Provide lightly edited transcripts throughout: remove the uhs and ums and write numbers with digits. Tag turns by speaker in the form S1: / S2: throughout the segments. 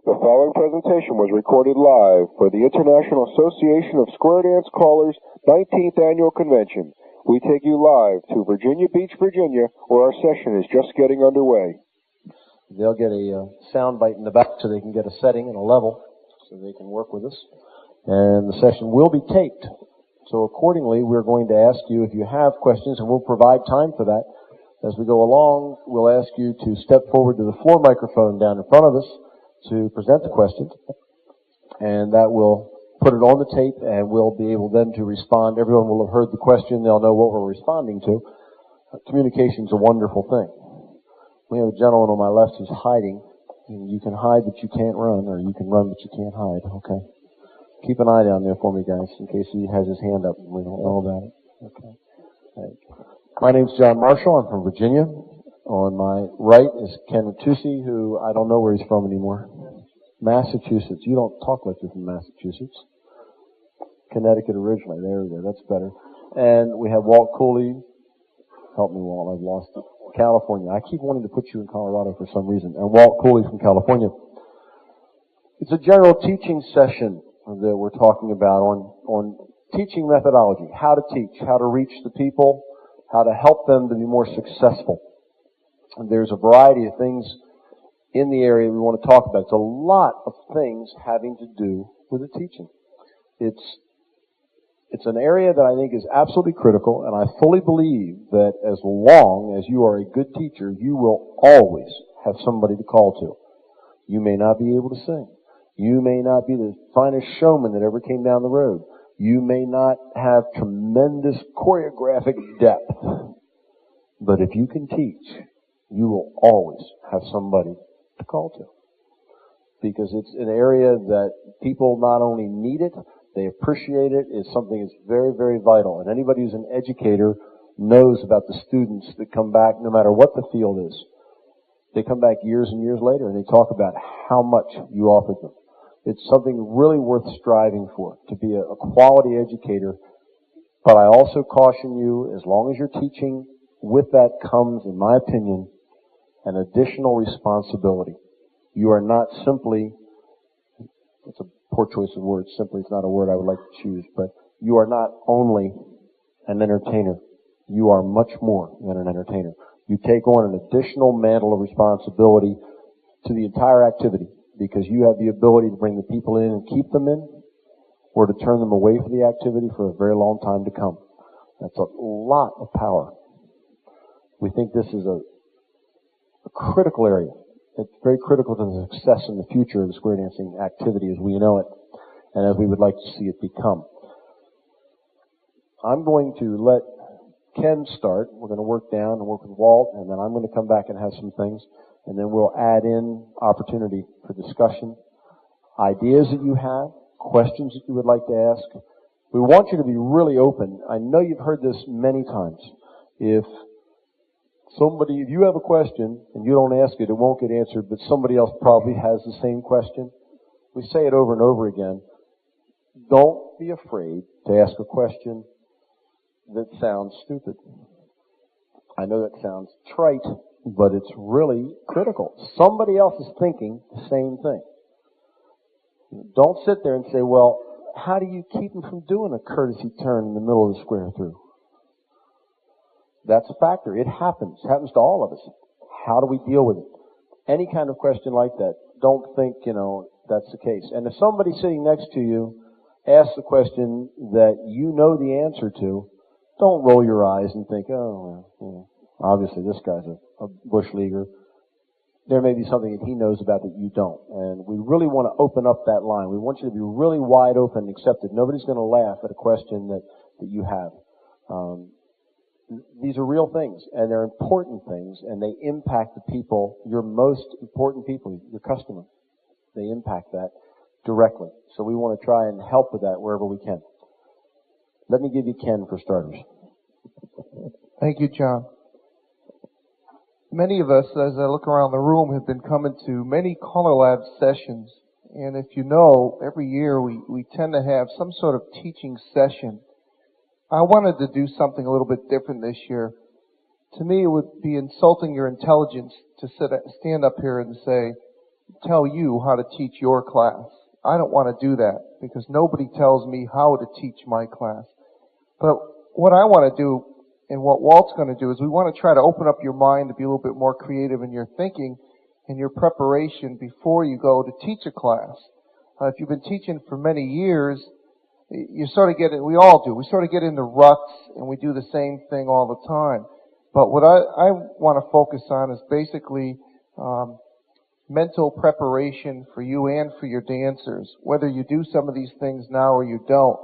S1: The following presentation was recorded live for the International Association of Square Dance Callers 19th Annual Convention. We take you live to Virginia Beach, Virginia, where our session is just getting underway.
S2: They'll get a sound bite in the back so they can get a setting and a level so they can work with us. And the session will be taped. So accordingly, we're going to ask you if you have questions, and we'll provide time for that. As we go along, we'll ask you to step forward to the floor microphone down in front of us to present the questions, and that will put it on the tape, and we'll be able then to respond. Everyone will have heard the question. They'll know what we're responding to. Communication's a wonderful thing. We have a gentleman on my left who's hiding. You can hide, but you can't run, or you can run, but you can't hide. Okay. Keep an eye down there for me, guys, in case he has his hand up and we don't know about it. Okay. Right. My name's John Marshall. I'm from Virginia. On my right is Ken Ritucci, who I don't know where he's from anymore. Massachusetts. You don't talk like you're from Massachusetts. Connecticut originally. There we go. That's better. And we have Walt Cooley. Help me, Walt. I've lost it. California. I keep wanting to put you in Colorado for some reason. And Walt Cooley from California. It's a general teaching session that we're talking about on teaching methodology. How to teach. How to reach the people. How to help them to be more successful. There's a variety of things in the area we want to talk about. It's a lot of things having to do with the teaching. It's an area that I think is absolutely critical, and I fully believe that as long as you are a good teacher, you will always have somebody to call to. You may not be able to sing. You may not be the finest showman that ever came down the road. You may not have tremendous choreographic depth. But if you can teach, you will always have somebody to call to. Because it's an area that people not only need it, they appreciate it. It's something that's very, very vital. And anybody who's an educator knows about the students that come back, no matter what the field is. They come back years and years later and they talk about how much you offered them. It's something really worth striving for, to be a quality educator. But I also caution you, as long as you're teaching, with that comes, in my opinion, an additional responsibility. You are not simply, it's a poor choice of words, simply is not a word I would like to choose, but you are not only an entertainer. You are much more than an entertainer. You take on an additional mantle of responsibility to the entire activity because you have the ability to bring the people in and keep them in or to turn them away from the activity for a very long time to come. That's a lot of power. We think this is a critical area. It's very critical to the success in the future of the square dancing activity as we know it and as we would like to see it become. I'm going to let Ken start. We're going to work down and work with Walt, and then I'm going to come back and have some things, and then we'll add in opportunity for discussion, ideas that you have, questions that you would like to ask. We want you to be really open. I know you've heard this many times. If you have a question and you don't ask it, it won't get answered, but somebody else probably has the same question. We say it over and over again. Don't be afraid to ask a question that sounds stupid. I know that sounds trite, but it's really critical. Somebody else is thinking the same thing. Don't sit there and say, well, how do you keep them from doing a courtesy turn in the middle of the square through? That's a factor. It happens. It happens to all of us. How do we deal with it? Any kind of question like that, don't think, that's the case. And if somebody sitting next to you asks a question that you know the answer to, don't roll your eyes and think, obviously this guy's a bush leaguer. There may be something that he knows about that you don't. And we really want to open up that line. We want you to be really wide open and accept it. Nobody's going to laugh at a question that you have. These are real things, and they're important things, and they impact the people, your most important people, your customer. They impact that directly. So we want to try and help with that wherever we can. Let me give you Ken for starters.
S3: Thank you, John. Many of us, as I look around the room, have been coming to many CALLERLAB sessions. And if you know, every year we tend to have some sort of teaching session. I wanted to do something a little bit different this year. To me, it would be insulting your intelligence to stand up here and say, tell you how to teach your class. I don't want to do that because nobody tells me how to teach my class. But what I want to do and what Walt's going to do is we want to try to open up your mind to be a little bit more creative in your thinking and your preparation before you go to teach a class. If you've been teaching for many years, you sort of get it, we all do, we sort of get into ruts and we do the same thing all the time. But what I want to focus on is basically mental preparation for you and for your dancers. Whether you do some of these things now or you don't,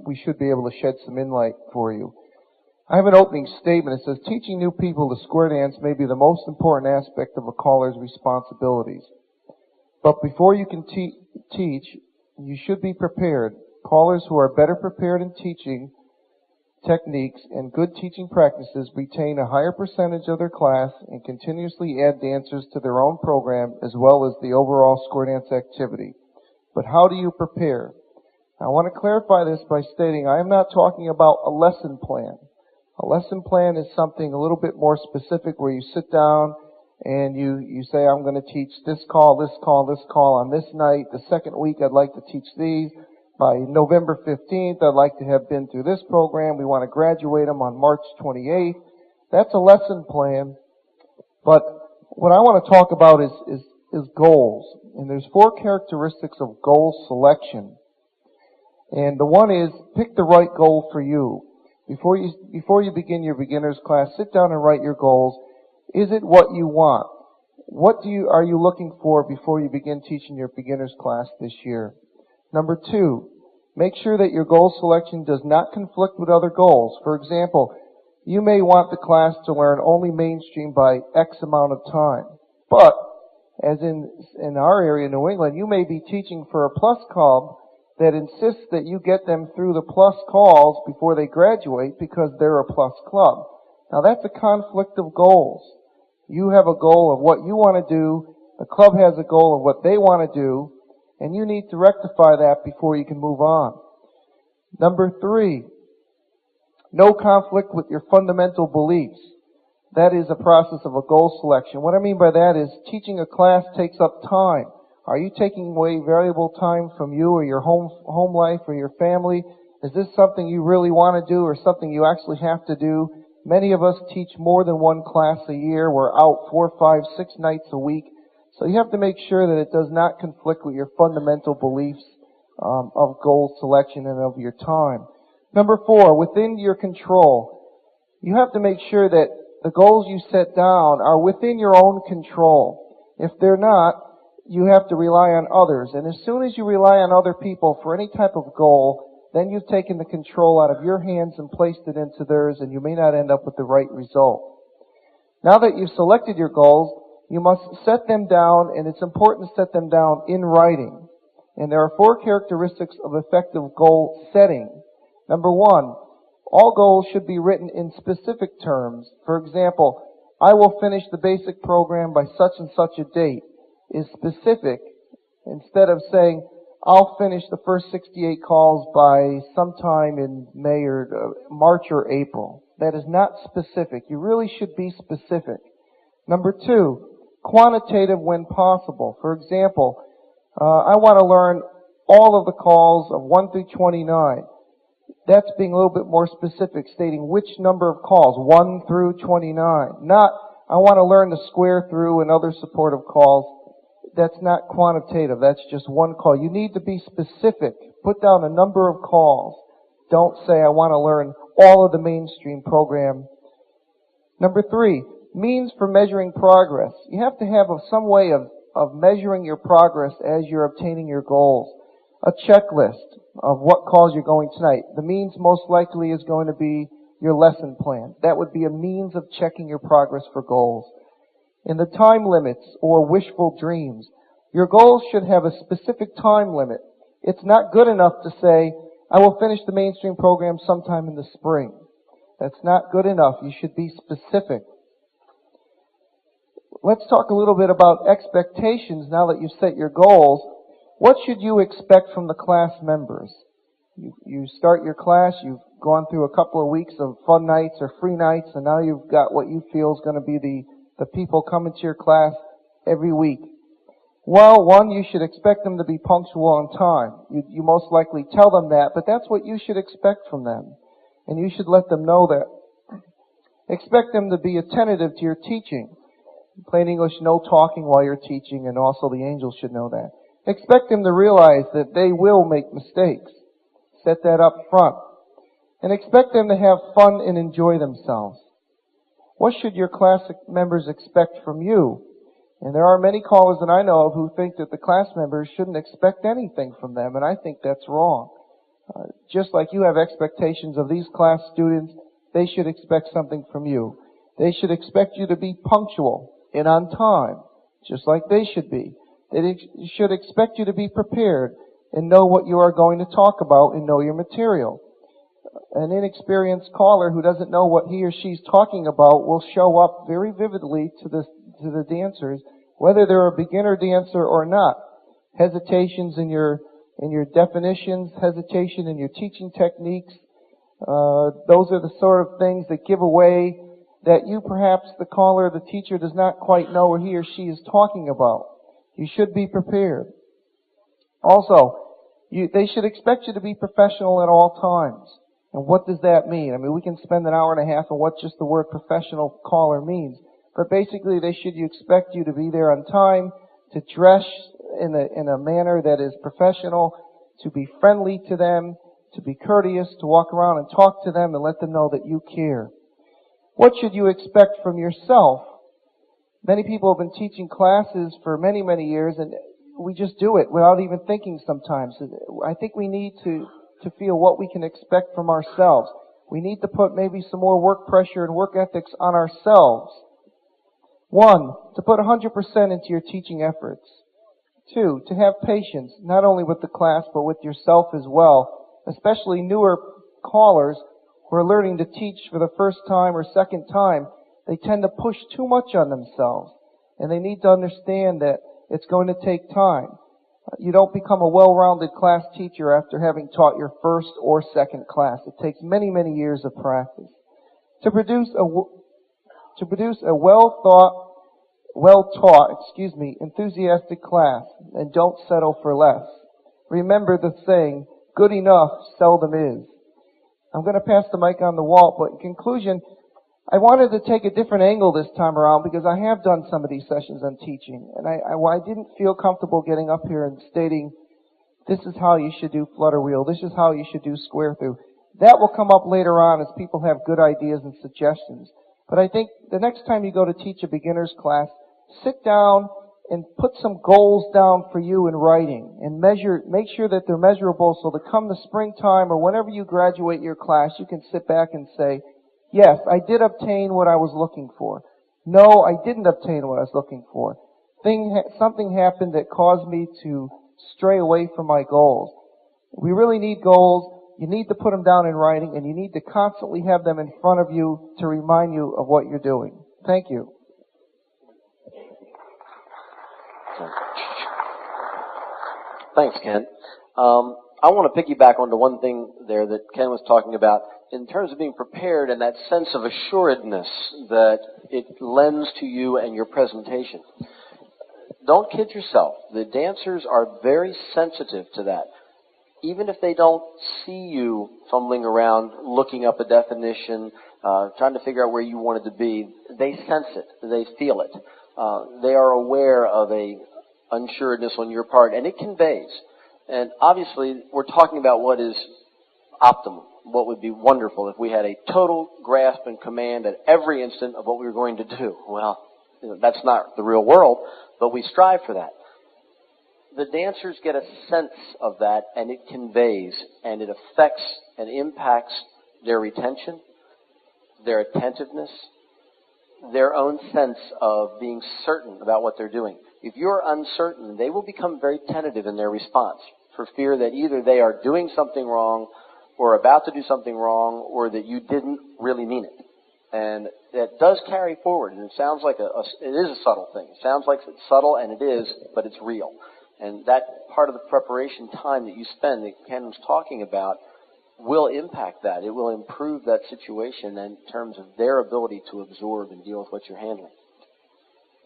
S3: we should be able to shed some insight for you. I have an opening statement. It says, teaching new people to square dance may be the most important aspect of a caller's responsibilities. But before you can teach, you should be prepared. Callers who are better prepared in teaching techniques and good teaching practices retain a higher percentage of their class and continuously add dancers to their own program as well as the overall square dance activity. But how do you prepare? I want to clarify this by stating I am not talking about a lesson plan. A lesson plan is something a little bit more specific where you sit down and you say, I'm going to teach this call, this call, this call on this night. The second week I'd like to teach these. By November 15th, I'd like to have been through this program. We want to graduate them on March 28th. That's a lesson plan. But what I want to talk about is goals. And there's 4 characteristics of goal selection. And the one is pick the right goal for you. Before you begin your beginner's class, sit down and write your goals. Is it what you want? What are you looking for before you begin teaching your beginner's class this year? Number 2, make sure that your goal selection does not conflict with other goals. For example, you may want the class to learn only mainstream by X amount of time. But, as in our area, New England, you may be teaching for a plus club that insists that you get them through the plus calls before they graduate because they're a plus club. Now that's a conflict of goals. You have a goal of what you want to do, the club has a goal of what they want to do, and you need to rectify that before you can move on. Number 3, no conflict with your fundamental beliefs. That is a process of a goal selection. What I mean by that is teaching a class takes up time. Are you taking away valuable time from you or your home life or your family? Is this something you really want to do or something you actually have to do? Many of us teach more than one class a year. We're out 4, 5, 6 nights a week. So you have to make sure that it does not conflict with your fundamental beliefs of goal selection and of your time. Number 4, within your control. You have to make sure that the goals you set down are within your own control. If they're not, you have to rely on others. And as soon as you rely on other people for any type of goal, then you've taken the control out of your hands and placed it into theirs, and you may not end up with the right result. Now that you've selected your goals, you must set them down, and it's important to set them down in writing. And there are 4 characteristics of effective goal setting. Number 1, all goals should be written in specific terms. For example, I will finish the basic program by such and such a date is specific instead of saying, I'll finish the first 68 calls by sometime in May or March or April. That is not specific. You really should be specific. Number 2, quantitative when possible. For example, I want to learn all of the calls of 1 through 29. That's being a little bit more specific, stating which number of calls, 1 through 29. Not, I want to learn the square through and other supportive calls. That's not quantitative. That's just one call. You need to be specific. Put down a number of calls. Don't say, I want to learn all of the mainstream program. Number 3, means for measuring progress. You have to have some way of measuring your progress as you're obtaining your goals. A checklist of what calls you're going tonight. The means most likely is going to be your lesson plan. That would be a means of checking your progress for goals. In the time limits or wishful dreams, your goals should have a specific time limit. It's not good enough to say, I will finish the mainstream program sometime in the spring. That's not good enough. You should be specific. Let's talk a little bit about expectations now that you've set your goals. What should you expect from the class members? You start your class, you've gone through a couple of weeks of fun nights or free nights, and now you've got what you feel is going to be the people coming to your class every week. Well, one, you should expect them to be punctual on time. You most likely tell them that, but that's what you should expect from them. And you should let them know that. Expect them to be attentive to your teaching. In plain English, no talking while you're teaching, and also the angels should know that. Expect them to realize that they will make mistakes. Set that up front. And expect them to have fun and enjoy themselves. What should your class members expect from you? And there are many callers that I know of who think that the class members shouldn't expect anything from them, and I think that's wrong. Just like you have expectations of these class students, they should expect something from you. They should expect you to be punctual and on time, just like they should be. They should expect you to be prepared and know what you are going to talk about and know your material. An inexperienced caller who doesn't know what he or she's talking about will show up very vividly to the dancers, whether they're a beginner dancer or not. Hesitations in your definitions, hesitation in your teaching techniques, those are the sort of things that give away that you, perhaps the caller, the teacher, does not quite know what he or she is talking about. You should be prepared. Also, they should expect you to be professional at all times. And what does that mean? I mean, we can spend an hour and a half on what just the word professional caller means. But basically, they should expect you to be there on time, to dress in a manner that is professional, to be friendly to them, to be courteous, to walk around and talk to them and let them know that you care. What should you expect from yourself? Many people have been teaching classes for many, many years, and we just do it without even thinking sometimes. I think we need to feel what we can expect from ourselves. We need to put maybe some more work pressure and work ethics on ourselves. 1, to put 100% into your teaching efforts. 2, to have patience, not only with the class, but with yourself as well, especially newer callers who are learning to teach for the first time or second time. They tend to push too much on themselves, and they need to understand that it's going to take time. You don't become a well-rounded class teacher after having taught your first or second class. It takes many, many years of practice. To produce a well-taught, enthusiastic class, and don't settle for less. Remember the saying, good enough seldom is. I'm going to pass the mic on to Walt, but in conclusion, I wanted to take a different angle this time around because I have done some of these sessions on teaching, and I didn't feel comfortable getting up here and stating, this is how you should do flutter wheel, this is how you should do square through. That will come up later on as people have good ideas and suggestions. But I think the next time you go to teach a beginner's class, sit down and put some goals down for you in writing and make sure that they're measurable so that come the springtime or whenever you graduate your class, you can sit back and say, yes, I did obtain what I was looking for. No, I didn't obtain what I was looking for. Something happened that caused me to stray away from my goals. We really need goals. You need to put them down in writing, and you need to constantly have them in front of you to remind you of what you're doing. Thank you.
S2: Thanks, Ken. I want to piggyback onto one thing there that Ken was talking about in terms of being prepared and that sense of assuredness that it lends to you and your presentation. Don't kid yourself. The dancers are very sensitive to that. Even if they don't see you fumbling around, looking up a definition, trying to figure out where you want it to be, they sense it. They feel it. They are aware of a unsureness on your part, and it conveys. And obviously, we're talking about what is optimum, what would be wonderful if we had a total grasp and command at every instant of what we were going to do. Well, that's not the real world, but we strive for that. The dancers get a sense of that, and it conveys, and it affects and impacts their retention, their attentiveness, their own sense of being certain about what they're doing. If you're uncertain, they will become very tentative in their response for fear that either they are doing something wrong or about to do something wrong or that you didn't really mean it. And that does carry forward, and it sounds like it is a subtle thing. It sounds like it's subtle, and it is, but it's real. And that part of the preparation time that you spend that Ken was talking about will impact that. It will improve that situation in terms of their ability to absorb and deal with what you're handling.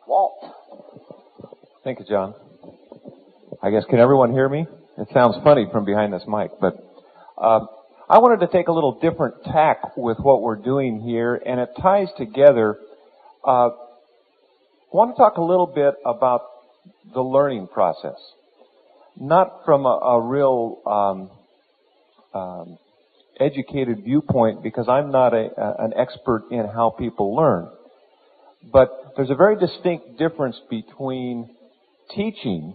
S2: Walt.
S4: Thank you, John. I guess, can everyone hear me? It sounds funny from behind this mic, but I wanted to take a little different tack with what we're doing here, and it ties together. I want to talk a little bit about the learning process, not from a real educated viewpoint, because I'm not an expert in how people learn. But there's a very distinct difference between teaching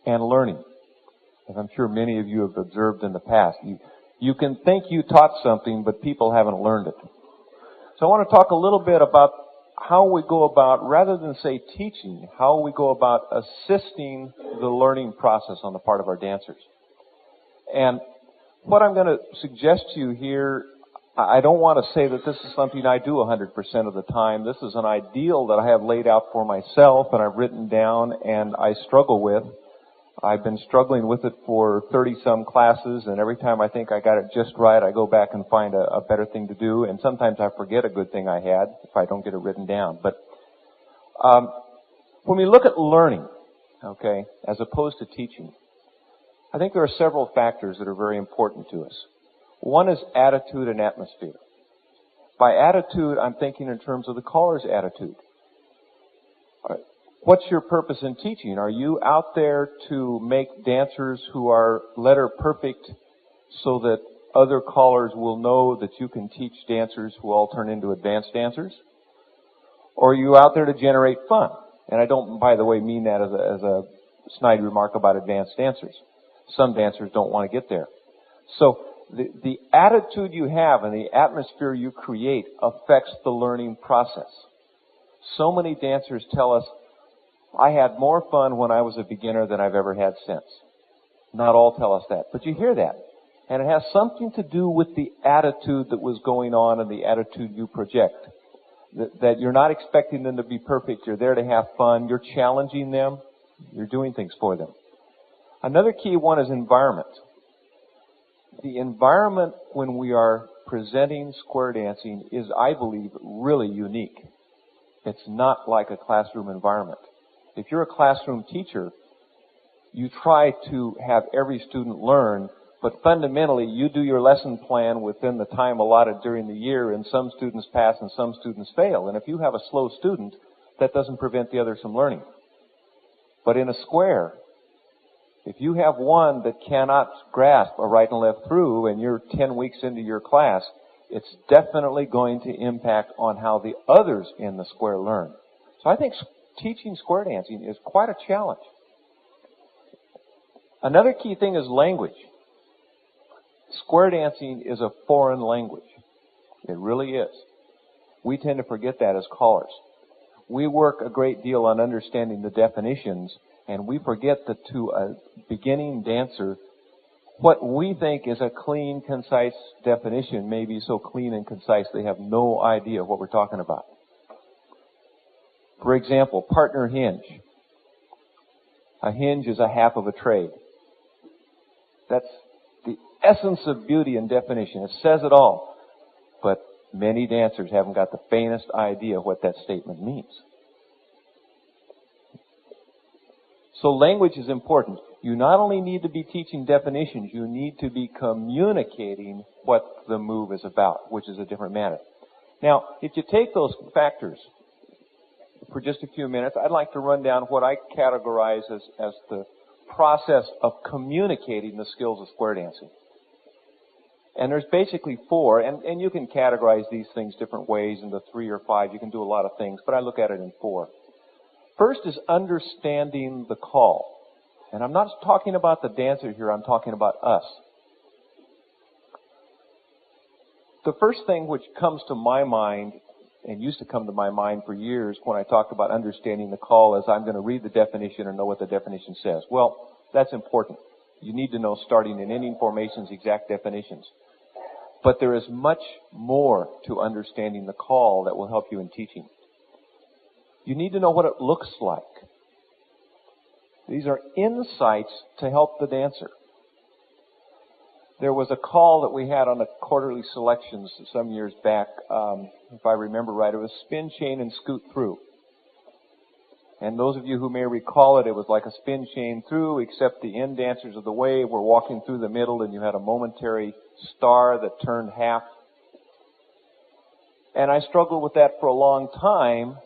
S4: and learning, as I'm sure many of you have observed in the past. You can think you taught something, but people haven't learned it. So I want to talk a little bit about how we go about, rather than say teaching, how we go about assisting the learning process on the part of our dancers. And what I'm going to suggest to you here, I don't want to say that this is something I do 100% of the time. This is an ideal that I have laid out for myself and I've written down and I struggle with. I've been struggling with it for 30-some classes, and every time I think I got it just right, I go back and find a better thing to do, and sometimes I forget a good thing I had if I don't get it written down. But when we look at learning, okay, as opposed to teaching, I think there are several factors that are very important to us. One is attitude and atmosphere. By attitude, I'm thinking in terms of the caller's attitude. What's your purpose in teaching? Are you out there to make dancers who are letter perfect so that other callers will know that you can teach dancers who all turn into advanced dancers? Or are you out there to generate fun? And I don't, by the way, mean that as a snide remark about advanced dancers. Some dancers don't want to get there. So the attitude you have and the atmosphere you create affects the learning process. So many dancers tell us, I had more fun when I was a beginner than I've ever had since. Not all tell us that, but you hear that. And it has something to do with the attitude that was going on and the attitude you project. That you're not expecting them to be perfect, you're there to have fun, you're challenging them, you're doing things for them. Another key one is environment. The environment when we are presenting square dancing is, I believe, really unique. It's not like a classroom environment. If you're a classroom teacher, you try to have every student learn, but fundamentally you do your lesson plan within the time allotted during the year, and some students pass and some students fail. And if you have a slow student, that doesn't prevent the others from learning. But in a square, if you have one that cannot grasp a right and left through and you're 10 weeks into your class, it's definitely going to impact on how the others in the square learn. So I think teaching square dancing is quite a challenge. Another key thing is language. Square dancing is a foreign language. It really is. We tend to forget that as callers. We work a great deal on understanding the definitions, and we forget that to a beginning dancer, what we think is a clean, concise definition may be so clean and concise they have no idea what we're talking about. For example, partner hinge. A hinge is a half of a trade. That's the essence of beauty and definition. It says it all. But many dancers haven't got the faintest idea what that statement means. So language is important. You not only need to be teaching definitions, you need to be communicating what the move is about, which is a different matter. Now, if you take those factors for just a few minutes, I'd like to run down what I categorize as the process of communicating the skills of square dancing. And there's basically four, and you can categorize these things different ways into 3 or 5. You can do a lot of things, but I look at it in 4. First is understanding the call. And I'm not talking about the dancer here, I'm talking about us. The first thing which comes to my mind, and used to come to my mind for years when I talked about understanding the call, is I'm going to read the definition and know what the definition says. Well, that's important. You need to know starting and ending formations, exact definitions. But there is much more to understanding the call that will help you in teaching. You need to know what it looks like. These are insights to help the dancer. There was a call that we had on the quarterly selections some years back, if I remember right. It was spin, chain, and scoot through. And those of you who may recall it, it was like a spin chain through, except the end dancers of the wave were walking through the middle, and you had a momentary star that turned half. And I struggled with that for a long time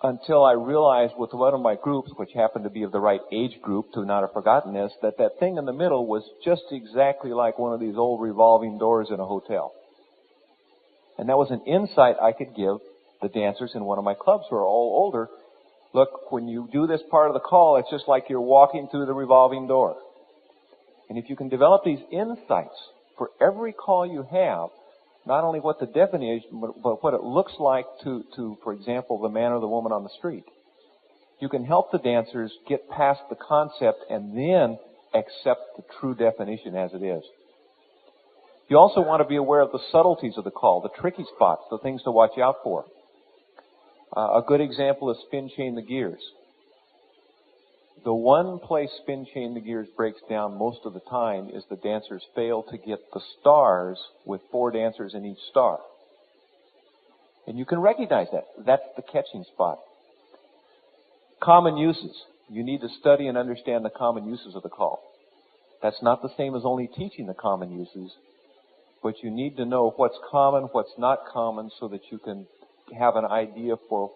S4: until I realized with one of my groups, which happened to be of the right age group to not have forgotten this, that that thing in the middle was just exactly like one of these old revolving doors in a hotel. And that was an insight I could give the dancers in one of my clubs who are all older. Look, when you do this part of the call, it's just like you're walking through the revolving door. And if you can develop these insights for every call you have, not only what the definition, but what it looks like to, for example, the man or the woman on the street, you can help the dancers get past the concept and then accept the true definition as it is. You also want to be aware of the subtleties of the call, the tricky spots, the things to watch out for. A good example is spin chain the gears. The one place spin chain the gears breaks down most of the time is the dancers fail to get the stars with 4 dancers in each star. And you can recognize that. That's the catching spot. Common uses. You need to study and understand the common uses of the call. That's not the same as only teaching the common uses, but you need to know what's common, what's not common, so that you can have an idea for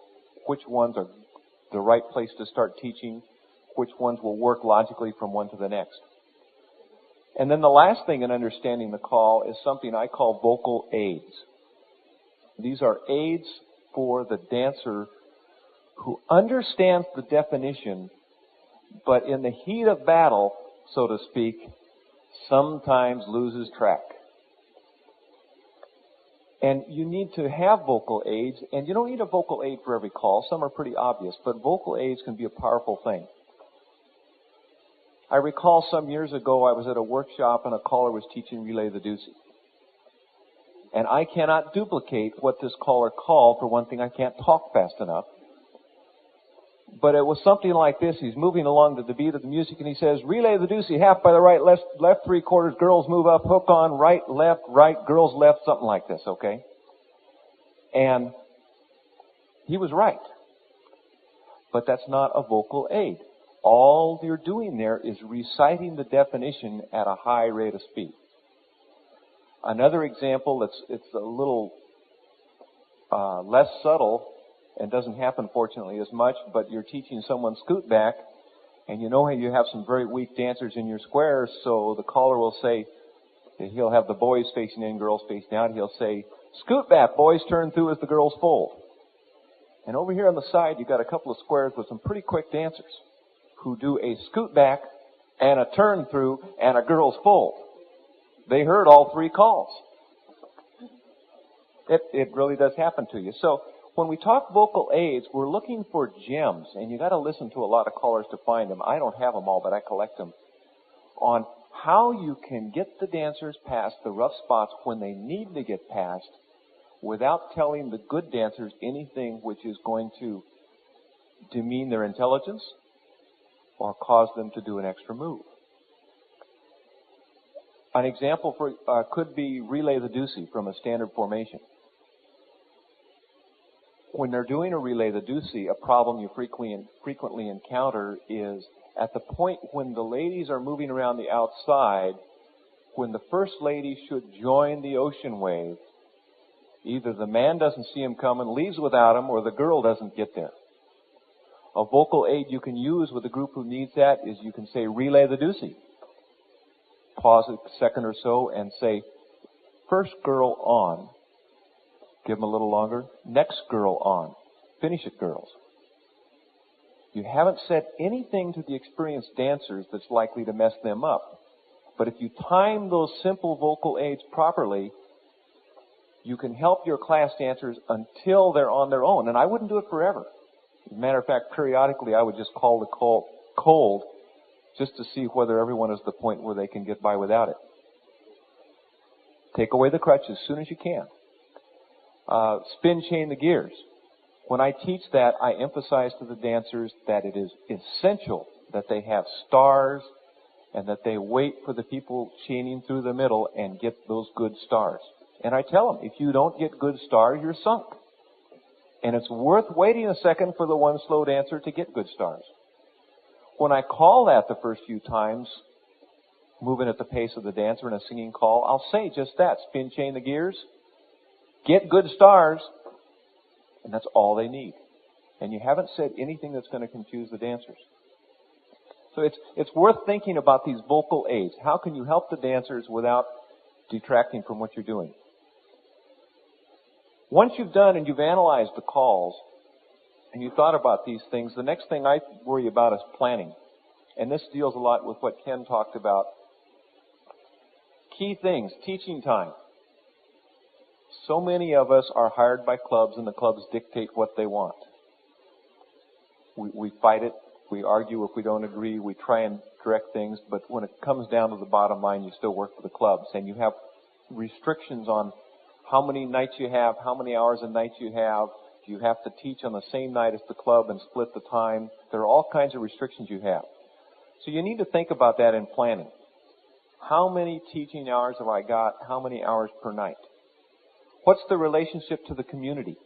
S4: which ones are the right place to start teaching, which ones will work logically from one to the next. And then the last thing in understanding the call is something I call vocal aids. These are aids for the dancer who understands the definition, but in the heat of battle, so to speak, sometimes loses track. And you need to have vocal aids, and you don't need a vocal aid for every call. Some are pretty obvious, but vocal aids can be a powerful thing. I recall some years ago I was at a workshop and a caller was teaching Relay the Deucey. And I cannot duplicate what this caller called. For one thing, I can't talk fast enough. But it was something like this. He's moving along to the beat of the music, and he says, Relay the Deucey, half by the right, left 3/4, girls move up, hook on, right, girls left, something like this, okay? And he was right. But that's not a vocal aid. All you're doing there is reciting the definition at a high rate of speed. Another example, it's a little less subtle, and doesn't happen, fortunately, as much, but you're teaching someone scoot back, and you know how you have some very weak dancers in your squares, so the caller will say, he'll have the boys facing in, girls facing out, he'll say, scoot back, boys turn through as the girls fold. And over here on the side, you've got a couple of squares with some pretty quick dancers who do a scoot back and a turn through and a girls fold. They heard all 3 calls. It really does happen to you. So when we talk vocal aids, we're looking for gems, and you got to listen to a lot of callers to find them. I don't have them all, but I collect them, on how you can get the dancers past the rough spots when they need to get past without telling the good dancers anything which is going to demean their intelligence or cause them to do an extra move. An example could be Relay the Deucey from a standard formation. When they're doing a Relay the Deucey, a problem you frequently encounter is at the point when the ladies are moving around the outside, when the first lady should join the ocean wave, either the man doesn't see him coming, leaves without him, or the girl doesn't get there. A vocal aid you can use with a group who needs that is you can say, Relay the Deucey. Pause a second or so and say, first girl on. Give them a little longer. Next girl on. Finish it, girls. You haven't said anything to the experienced dancers that's likely to mess them up. But if you time those simple vocal aids properly, you can help your class dancers until they're on their own. And I wouldn't do it forever. As a matter of fact, periodically I would just call the call cold just to see whether everyone is at the point where they can get by without it. Take away the crutch as soon as you can. Spin chain the gears. When I teach that, I emphasize to the dancers that it is essential that they have stars and that they wait for the people chaining through the middle and get those good stars. And I tell them, if you don't get good stars, you're sunk. And it's worth waiting a second for the one slow dancer to get good stars. When I call that the first few times, moving at the pace of the dancer in a singing call, I'll say just that. Spin chain the gears, get good stars, and that's all they need. And you haven't said anything that's going to confuse the dancers. So it's worth thinking about these vocal aids. How can you help the dancers without detracting from what you're doing? Once you've done and you've analyzed the calls and you thought about these things, the next thing I worry about is planning. And this deals a lot with what Ken talked about. Key things, teaching time. So many of us are hired by clubs and the clubs dictate what they want. We fight it. We argue if we don't agree. We try and correct things. But when it comes down to the bottom line, you still work for the clubs. And you have restrictions on how many nights you have, how many hours a night you have. Do you have to teach on the same night as the club and split the time? There are all kinds of restrictions you have. So you need to think about that in planning. How many teaching hours have I got? How many hours per night? What's the relationship to the community?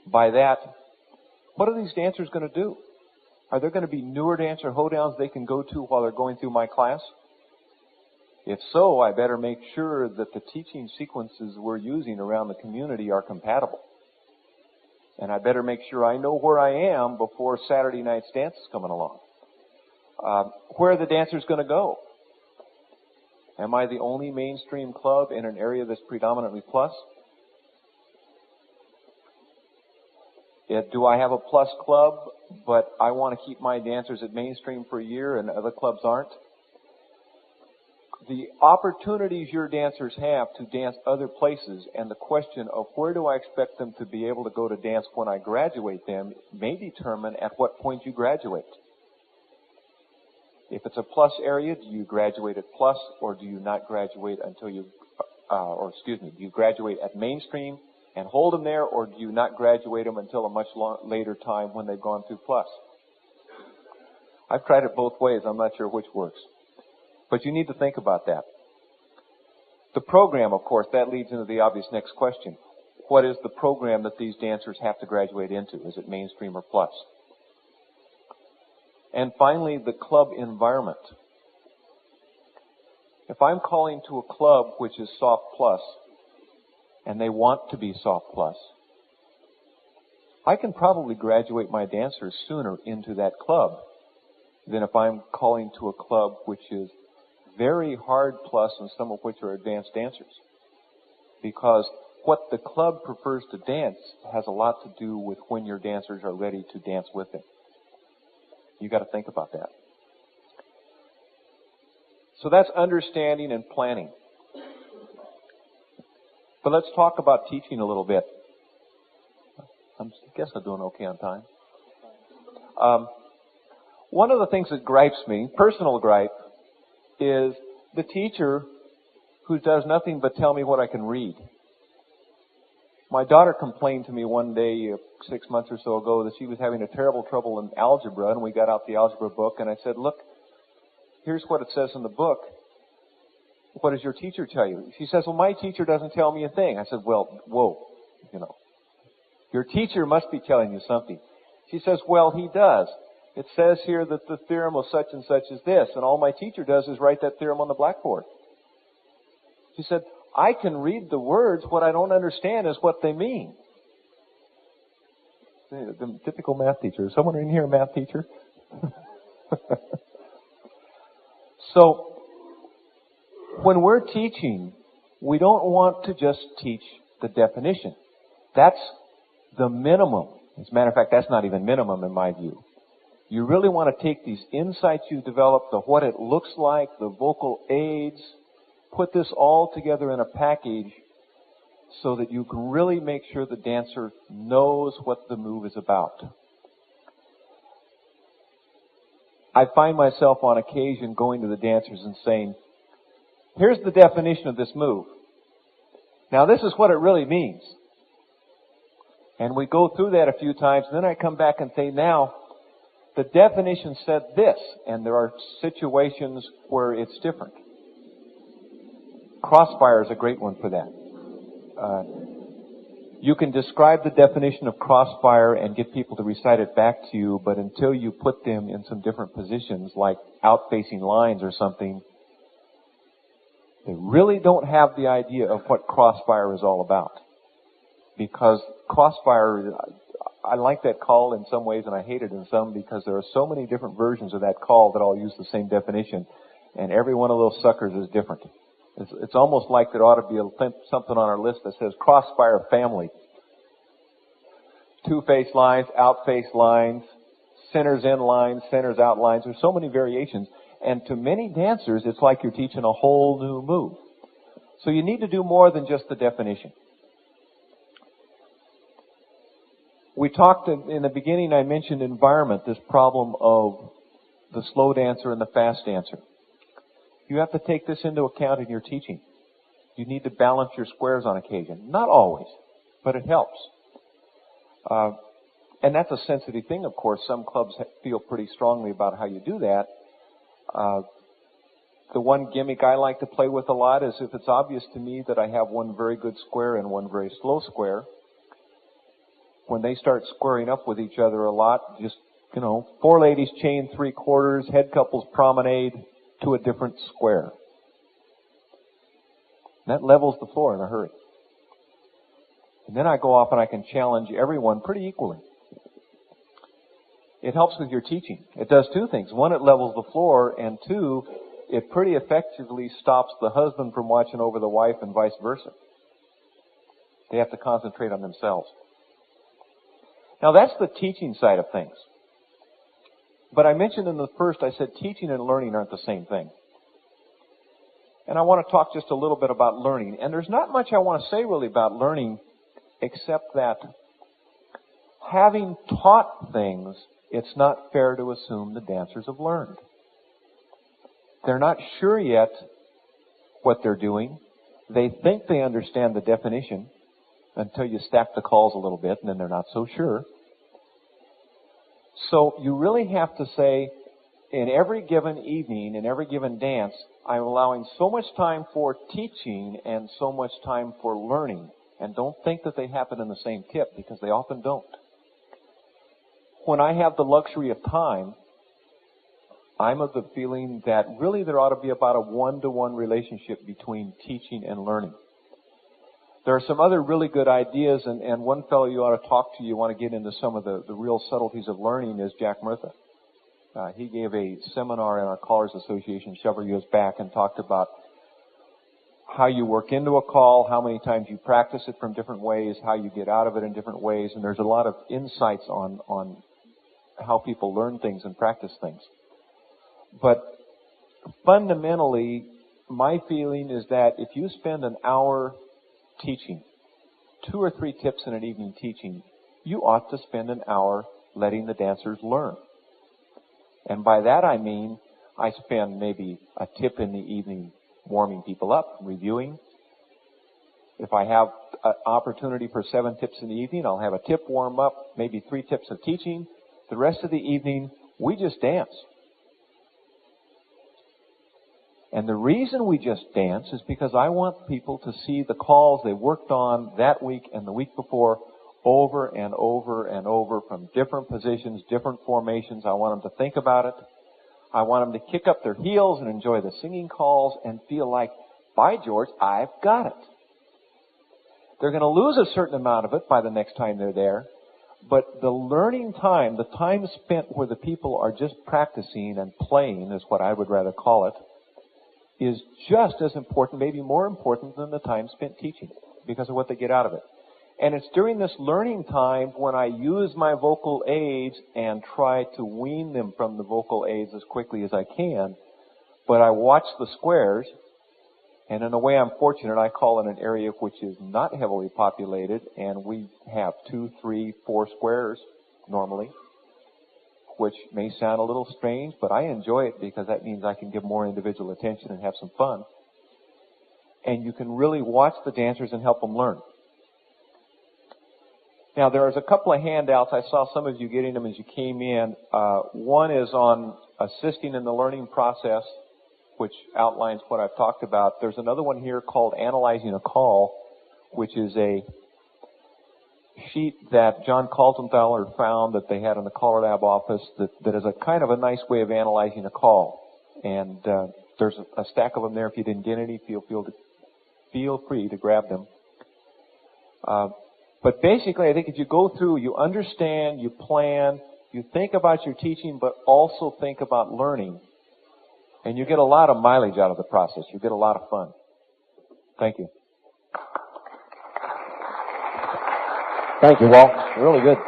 S4: By that, what are these dancers going to do? Are there going to be newer dancer hoedowns they can go to while they're going through my class? If so, I better make sure that the teaching sequences we're using around the community are compatible. And I better make sure I know where I am before Saturday night's dance is coming along. Where are the dancers going to go? Am I the only mainstream club in an area that's predominantly plus? Do I have a plus club, but I want to keep my dancers at mainstream for a year and other clubs aren't? The opportunities your dancers have to dance other places and the question of where do I expect them to be able to go to dance when I graduate them may determine at what point you graduate. If it's a plus area, do you graduate at plus or do you not graduate until do you graduate at mainstream and hold them there, or do you not graduate them until a much later time when they've gone through plus? I've tried it both ways. I'm not sure which works. But you need to think about that. The program, of course, that leads into the obvious next question. What is the program that these dancers have to graduate into? Is it mainstream or plus? And finally, the club environment. If I'm calling to a club which is soft plus, and they want to be soft plus, I can probably graduate my dancers sooner into that club than if I'm calling to a club which is very hard plus and some of which are advanced dancers. Because what the club prefers to dance has a lot to do with when your dancers are ready to dance with them. You got to think about that. So that's understanding and planning. But let's talk about teaching a little bit. I guess I'm doing okay on time. One of the things that gripes me, personal gripe, is the teacher who does nothing but tell me what I can read. My daughter complained to me one day 6 months or so ago that she was having a terrible trouble in algebra, and we got out the algebra book, and I said, look, here's what it says in the book. What does your teacher tell you? She says, well, my teacher doesn't tell me a thing. I said, well, whoa, your teacher must be telling you something. She says, well, he does. It says here that the theorem of such and such is this, and all my teacher does is write that theorem on the blackboard. She said, I can read the words. What I don't understand is what they mean. The typical math teacher. Is someone in here a math teacher? So, when we're teaching, we don't want to just teach the definition. That's the minimum. As a matter of fact, that's not even minimum in my view. You really want to take these insights you've developed, the what it looks like, the vocal aids, put this all together in a package so that you can really make sure the dancer knows what the move is about. I find myself on occasion going to the dancers and saying, here's the definition of this move. Now this is what it really means. And we go through that a few times, and then I come back and say, now, the definition said this, and there are situations where it's different. Crossfire is a great one for that. You can describe the definition of crossfire and get people to recite it back to you, but until you put them in some different positions, like out-facing lines or something, they really don't have the idea of what crossfire is all about. Because crossfire, I like that call in some ways and I hate it in some, because there are so many different versions of that call that all use the same definition, and every one of those suckers is different. It's almost like there ought to be something on our list that says crossfire family. Two-face lines, out-face lines, centers in lines, centers out lines. There's so many variations. And to many dancers, it's like you're teaching a whole new move. So you need to do more than just the definition. We talked in the beginning, I mentioned environment, this problem of the slow dancer and the fast dancer. You have to take this into account in your teaching. You need to balance your squares on occasion. Not always, but it helps. And that's a sensitive thing, of course. Some clubs feel pretty strongly about how you do that. The one gimmick I like to play with a lot is if it's obvious to me that I have one very good square and one very slow square, when they start squaring up with each other a lot, just, four ladies chain 3/4, head couples promenade to a different square. That levels the floor in a hurry. And then I go off and I can challenge everyone pretty equally. It helps with your teaching. It does two things. One, it levels the floor, and two, it pretty effectively stops the husband from watching over the wife and vice versa. They have to concentrate on themselves. Now that's the teaching side of things. But I mentioned in the first, I said teaching and learning aren't the same thing. And I want to talk just a little bit about learning. And there's not much I want to say really about learning, except that having taught things, it's not fair to assume the dancers have learned. They're not sure yet what they're doing. They think they understand the definition until you stack the calls a little bit, and then they're not so sure. So you really have to say, in every given evening, in every given dance, I'm allowing so much time for teaching and so much time for learning. And don't think that they happen in the same tip, because they often don't. When I have the luxury of time, I'm of the feeling that really there ought to be about a one-to-one relationship between teaching and learning. There are some other really good ideas, and one fellow you ought to talk to, you want to get into some of the real subtleties of learning, is Jack Murtha. He gave a seminar in our Callers Association several years back and talked about how you work into a call, how many times you practice it from different ways, how you get out of it in different ways, and there's a lot of insights on how people learn things and practice things. But fundamentally, my feeling is that if you spend an hour teaching, 2 or 3 tips in an evening teaching, you ought to spend an hour letting the dancers learn. And by that I mean, I spend maybe a tip in the evening warming people up, reviewing. If I have an opportunity for 7 tips in the evening, I'll have a tip warm up, maybe 3 tips of teaching. The rest of the evening, we just dance. And the reason we just dance is because I want people to see the calls they worked on that week and the week before over and over and over from different positions, different formations. I want them to think about it. I want them to kick up their heels and enjoy the singing calls and feel like, by George, I've got it. They're going to lose a certain amount of it by the next time they're there. But the learning time, the time spent where the people are just practicing and playing is what I would rather call it, is just as important, maybe more important than the time spent teaching because of what they get out of it. And it's during this learning time when I use my vocal aids and try to wean them from the vocal aids as quickly as I can. But I watch the squares, and in a way I'm fortunate. I call in an area which is not heavily populated, and we have 2, 3, 4 squares normally, which may sound a little strange, but I enjoy it because that means I can give more individual attention and have some fun. And you can really watch the dancers and help them learn. Now, there's a couple of handouts. I saw some of you getting them as you came in. One is on assisting in the learning process, which outlines what I've talked about. There's another one here called Analyzing a Call, which is a sheet that John Kaltenthaler found that they had in the CALLERLAB office that is a kind of a nice way of analyzing a call. And there's a stack of them there. If you didn't get any, feel free to grab them. But basically, I think if you go through, you understand, you plan, you think about your teaching, but also think about learning. And you get a lot of mileage out of the process. You get a lot of fun. Thank you.
S2: Thank you, Walt. Really good.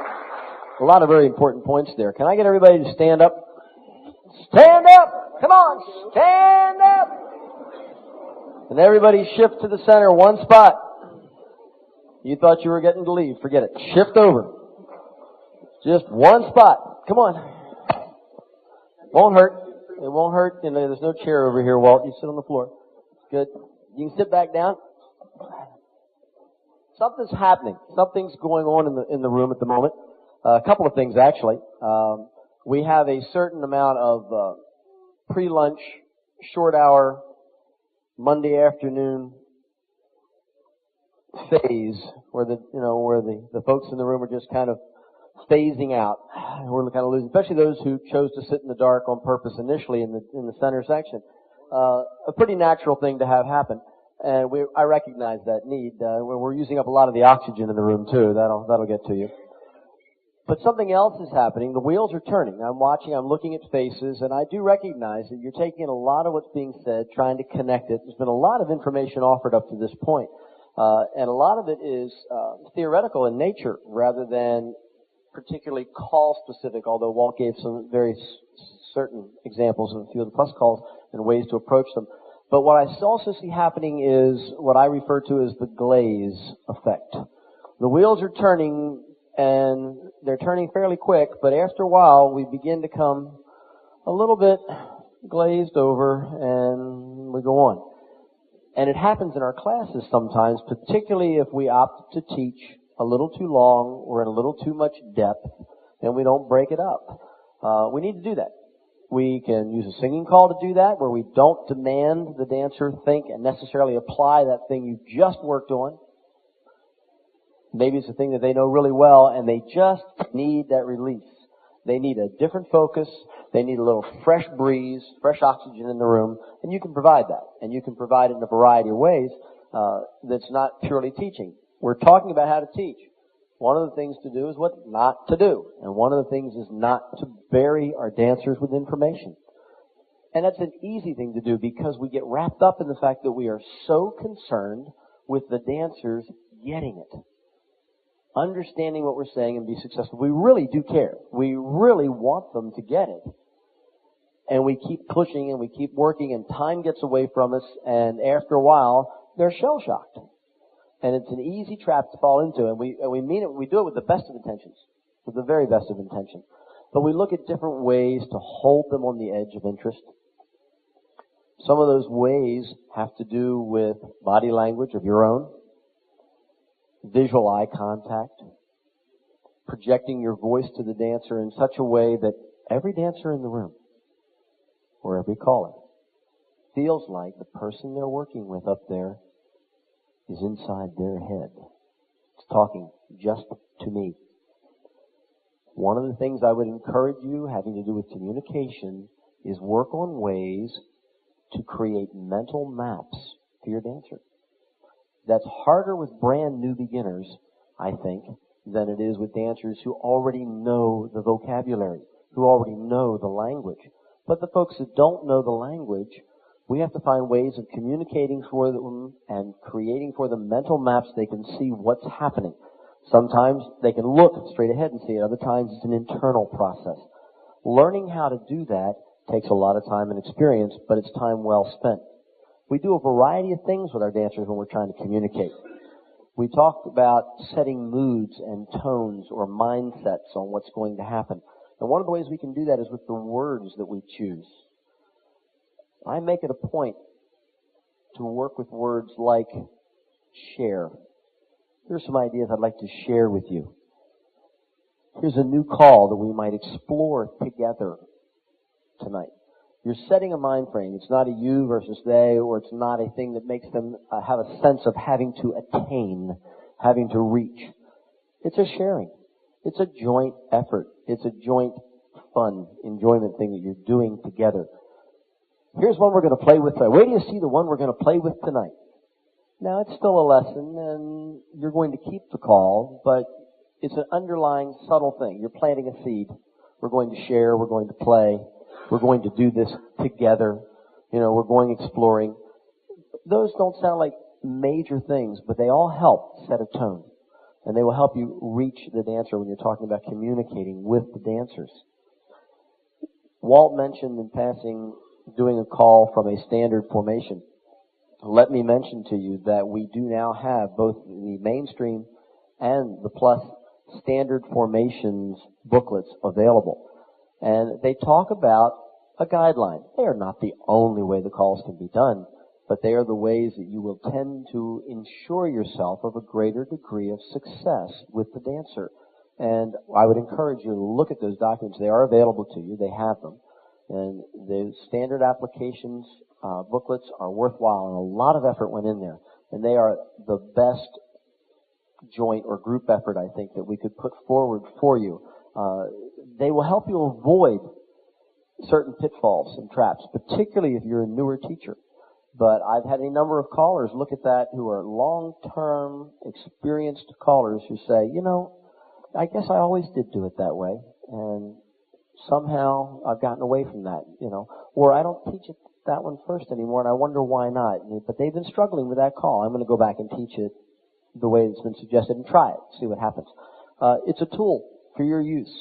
S2: A lot of very important points there. Can I get everybody to stand up? Stand up! Come on, stand up! And everybody shift to the center, one spot. You thought you were getting to leave. Forget it. Shift over. Just one spot. Come on. Won't hurt. It won't hurt. You know, there's no chair over here, Walt. You sit on the floor. Good. You can sit back down. Something's happening. Something's going on in the room at the moment. A couple of things, actually. We have a certain amount of pre-lunch, short hour, Monday afternoon phase where the folks in the room are just kind of phasing out. We're kind of losing, especially those who chose to sit in the dark on purpose initially in the center section. A pretty natural thing to have happen. And I recognize that need. We're using up a lot of the oxygen in the room too. That'll get to you. But something else is happening. The wheels are turning. I'm watching, I'm looking at faces, and I do recognize that you're taking a lot of what's being said, trying to connect it. There's been a lot of information offered up to this point. And a lot of it is theoretical in nature rather than particularly call specific, although Walt gave some very certain examples of a few of the plus calls and ways to approach them. But what I also see happening is what I refer to as the glaze effect. The wheels are turning, and they're turning fairly quick, but after a while we begin to come a little bit glazed over, and we go on. And it happens in our classes sometimes, particularly if we opt to teach a little too long or in a little too much depth, and we don't break it up. We need to do that. We can use a singing call to do that, where we don't demand the dancer think and necessarily apply that thing you just worked on. Maybe it's a thing that they know really well, and they just need that release. They need a different focus. They need a little fresh breeze, fresh oxygen in the room, and you can provide that. And you can provide it in a variety of ways that's not purely teaching. We're talking about how to teach. One of the things to do is what not to do. And one of the things is not to bury our dancers with information. And that's an easy thing to do because we get wrapped up in the fact that we are so concerned with the dancers getting it. Understanding what we're saying and be successful. We really do care. We really want them to get it. And we keep pushing and we keep working, and time gets away from us, and after a while, they're shell-shocked. And it's an easy trap to fall into, and we mean it. We do it with the best of intentions, with the very best of intention. But we look at different ways to hold them on the edge of interest. Some of those ways have to do with body language of your own, visual eye contact, projecting your voice to the dancer in such a way that every dancer in the room, or every caller, feels like the person they're working with up there is inside their head. It's talking just to me. One of the things I would encourage you, having to do with communication, is work on ways to create mental maps for your dancer. That's harder with brand new beginners, I think, than it is with dancers who already know the vocabulary, who already know the language. But the folks that don't know the language, we have to find ways of communicating for them and creating for them mental maps they can see what's happening. Sometimes they can look straight ahead and see it. Other times it's an internal process. Learning how to do that takes a lot of time and experience, but it's time well spent. We do a variety of things with our dancers when we're trying to communicate. We talk about setting moods and tones or mindsets on what's going to happen. And one of the ways we can do that is with the words that we choose. I make it a point to work with words like share. Here's some ideas I'd like to share with you. Here's a new call that we might explore together tonight. You're setting a mind frame. It's not a you versus they, or it's not a thing that makes them have a sense of having to attain, having to reach. It's a sharing. It's a joint effort. It's a joint fun, enjoyment thing that you're doing together. Here's one we're going to play with tonight. Wait till you see the one we're going to play with tonight. Now, it's still a lesson, and you're going to keep the call, but it's an underlying subtle thing. You're planting a seed. We're going to share. We're going to play. We're going to do this together. We're going exploring. Those don't sound like major things, but they all help set a tone. And they will help you reach the dancer when you're talking about communicating with the dancers. Walt mentioned in passing doing a call from a standard formation. Let me mention to you that we do now have both the mainstream and the plus standard formations booklets available. And they talk about a guideline. They are not the only way the calls can be done, but they are the ways that you will tend to ensure yourself of a greater degree of success with the dancer. And I would encourage you to look at those documents. They are available to you. They have them. And the standard applications booklets are worthwhile, and a lot of effort went in there. And they are the best joint or group effort, I think, that we could put forward for you. They will help you avoid certain pitfalls and traps, particularly if you're a newer teacher. But I've had a number of callers look at that who are long-term, experienced callers who say, I guess I always did do it that way, and somehow I've gotten away from that, or I don't teach it that one first anymore, and I wonder why not. But they've been struggling with that call. I'm going to go back and teach it the way it's been suggested and try it, see what happens. It's a tool for your use.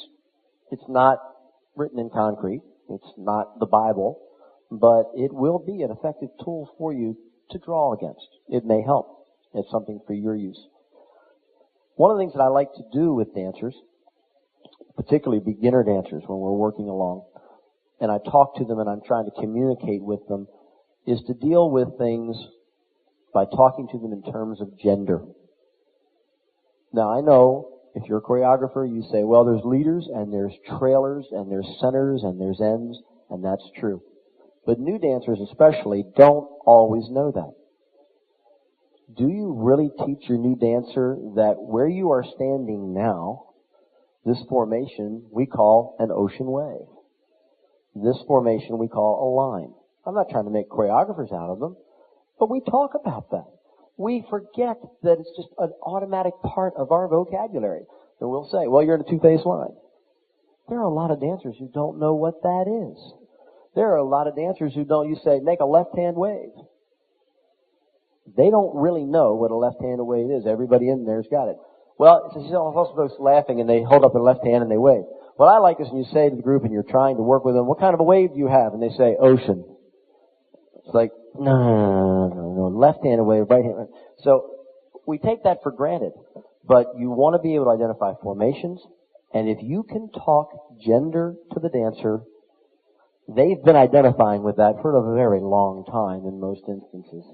S2: It's not written in concrete. It's not the Bible, but it will be an effective tool for you to draw against. It may help. It's something for your use. One of the things that I like to do with dancers, particularly beginner dancers when we're working along, and I talk to them and I'm trying to communicate with them, is to deal with things by talking to them in terms of gender. Now, I know if you're a choreographer, you say, well, there's leaders and there's trailers and there's centers and there's ends, and that's true. But new dancers especially don't always know that. Do you really teach your new dancer that where you are standing now, this formation we call an ocean wave? This formation we call a line. I'm not trying to make choreographers out of them, but we talk about that. We forget that it's just an automatic part of our vocabulary. And we'll say, well, you're in a two-phase line. There are a lot of dancers who don't know what that is. There are a lot of dancers who don't, you say, make a left-hand wave. They don't really know what a left-hand wave is. Everybody in there's got it. Well, it's also folks laughing and they hold up their left hand and they wave. What I like is when you say to the group and you're trying to work with them, what kind of a wave do you have? And they say, ocean. It's like, no, left-handed wave, right-handed. So we take that for granted, but you want to be able to identify formations, and if you can talk gender to the dancer, they've been identifying with that for a very long time in most instances.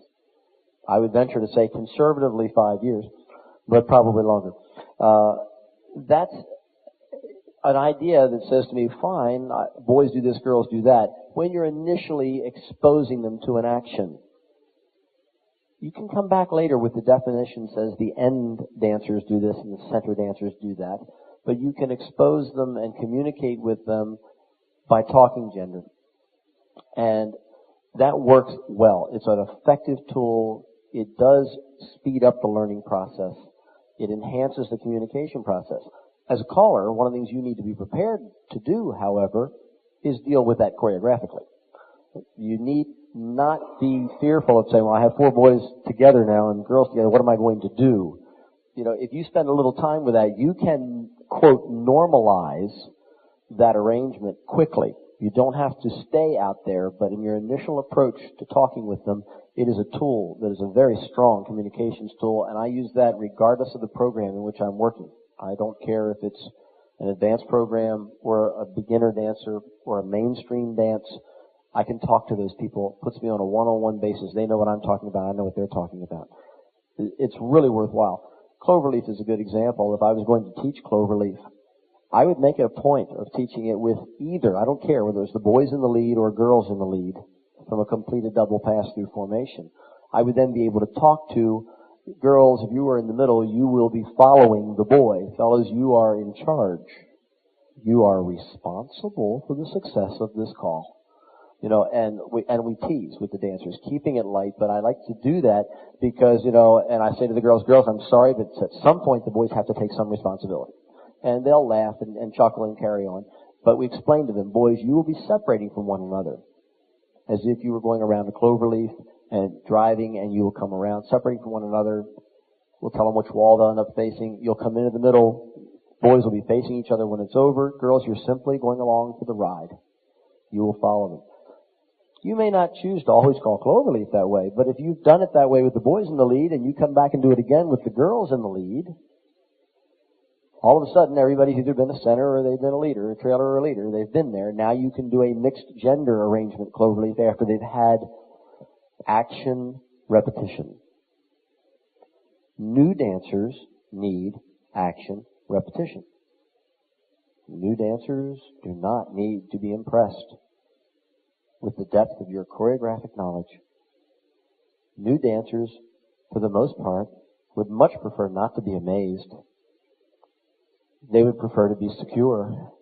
S2: I would venture to say conservatively 5 years, but probably longer. That's an idea that says to me, fine, boys do this, girls do that. When you're initially exposing them to an action, you can come back later with the definition says the end dancers do this and the center dancers do that, but you can expose them and communicate with them by talking gender. And that works well. It's an effective tool. It does speed up the learning process. It enhances the communication process. As a caller, one of the things you need to be prepared to do, however, is deal with that choreographically. You need not be fearful of saying, well, I have 4 boys together now and girls together, what am I going to do? If you spend a little time with that, you can, quote, normalize that arrangement quickly. You don't have to stay out there, but in your initial approach to talking with them, it is a tool that is a very strong communications tool, and I use that regardless of the program in which I'm working. I don't care if it's an advanced program or a beginner dancer or a mainstream dance. I can talk to those people. It puts me on a one-on-one basis. They know what I'm talking about. I know what they're talking about. It's really worthwhile. Cloverleaf is a good example. If I was going to teach Cloverleaf, I would make it a point of teaching it with either, I don't care whether it's the boys in the lead or girls in the lead, from a completed double pass-through formation. I would then be able to talk to Girls, if you are in the middle, you will be following the boy. Fellas, you are in charge. You are responsible for the success of this call. You know, and we tease with the dancers, keeping it light, but I like to do that because, you know, and I say to the girls, I'm sorry, but at some point the boys have to take some responsibility. And they'll laugh and chuckle and carry on. But we explain to them, boys, you will be separating from one another. As if you were going around a cloverleaf and driving, and you will come around, separating from one another. We'll tell them which wall they'll end up facing. You'll come into the middle. Boys will be facing each other when it's over. Girls, you're simply going along for the ride. You will follow them. You may not choose to always call cloverleaf that way, but if you've done it that way with the boys in the lead, and you come back and do it again with the girls in the lead, all of a sudden everybody's either been a center or they've been a leader, a trailer or a leader. They've been there. Now you can do a mixed gender arrangement cloverleaf after they've had action repetition. New dancers need action repetition. New dancers do not need to be impressed with the depth of your choreographic knowledge. New dancers, for the most part, would much prefer not to be amazed. They would prefer to be secure.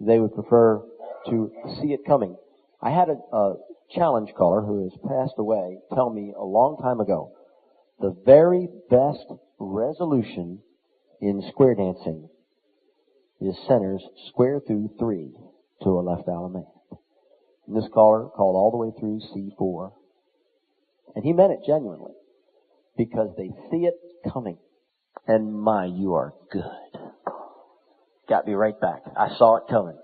S2: They would prefer to see it coming. I had a challenge caller who has passed away tell me a long time ago, the very best resolution in square dancing is centers square through 3 to a left Allemande. And this caller called all the way through C4. And he meant it genuinely because they see it coming. And my, you are good. Got me right back. I saw it coming.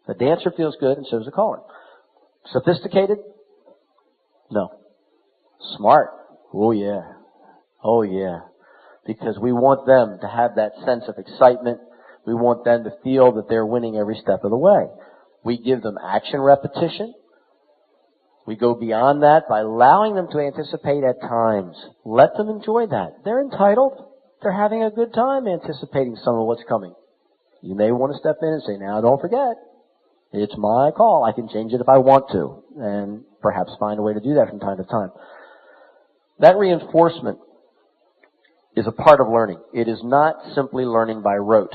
S2: The dancer feels good and so does the caller. Sophisticated? No. Smart? Oh yeah. Oh yeah. Because we want them to have that sense of excitement. We want them to feel that they're winning every step of the way. We give them action repetition. We go beyond that by allowing them to anticipate at times. Let them enjoy that. They're entitled. They're having a good time anticipating some of what's coming. You may want to step in and say, now don't forget, it's my call. I can change it if I want to. And perhaps find a way to do that from time to time. That reinforcement is a part of learning. It is not simply learning by rote.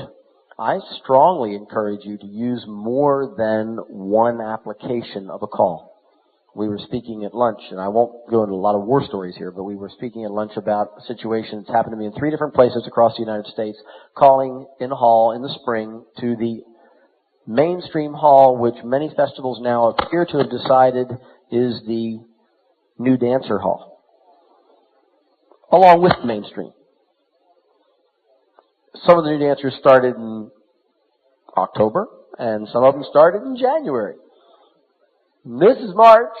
S2: I strongly encourage you to use more than one application of a call. We were speaking at lunch, and I won't go into a lot of war stories here, but we were speaking at lunch about a situation that's happened to me in 3 different places across the United States, calling in a hall in the spring to the mainstream hall, which many festivals now appear to have decided is the new dancer hall, along with the mainstream. Some of the new dancers started in October, and some of them started in January. This is March,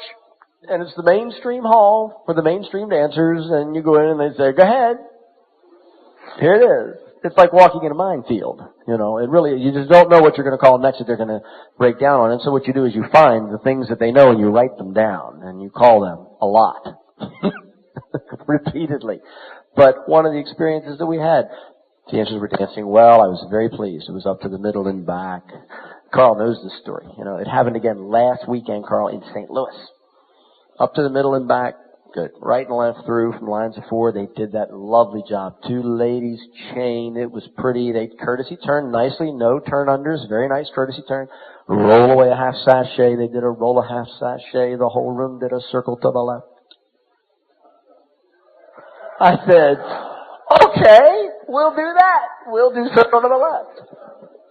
S2: and it's the mainstream hall for the mainstream dancers, and you go in and they say, go ahead. Here it is. It's like walking in a minefield. You know, it really, you just don't know what you're going to call next that they're going to break down on. And so what you do is you find the things that they know and you write them down, and you call them a lot. Repeatedly. But one of the experiences that we had, dancers were dancing well. I was very pleased. It was up to the middle and back. Carl knows this story. You know, it happened again last weekend, Carl, in St. Louis. Up to the middle and back. Good. Right and left through from lines of 4. They did that lovely job. 2 ladies chain. It was pretty. They courtesy turned nicely. No turn unders. Very nice courtesy turn. Roll away a half sachet. They did a roll a half sachet. The whole room did a circle to the left. I said, okay, we'll do that. We'll do circle to the left.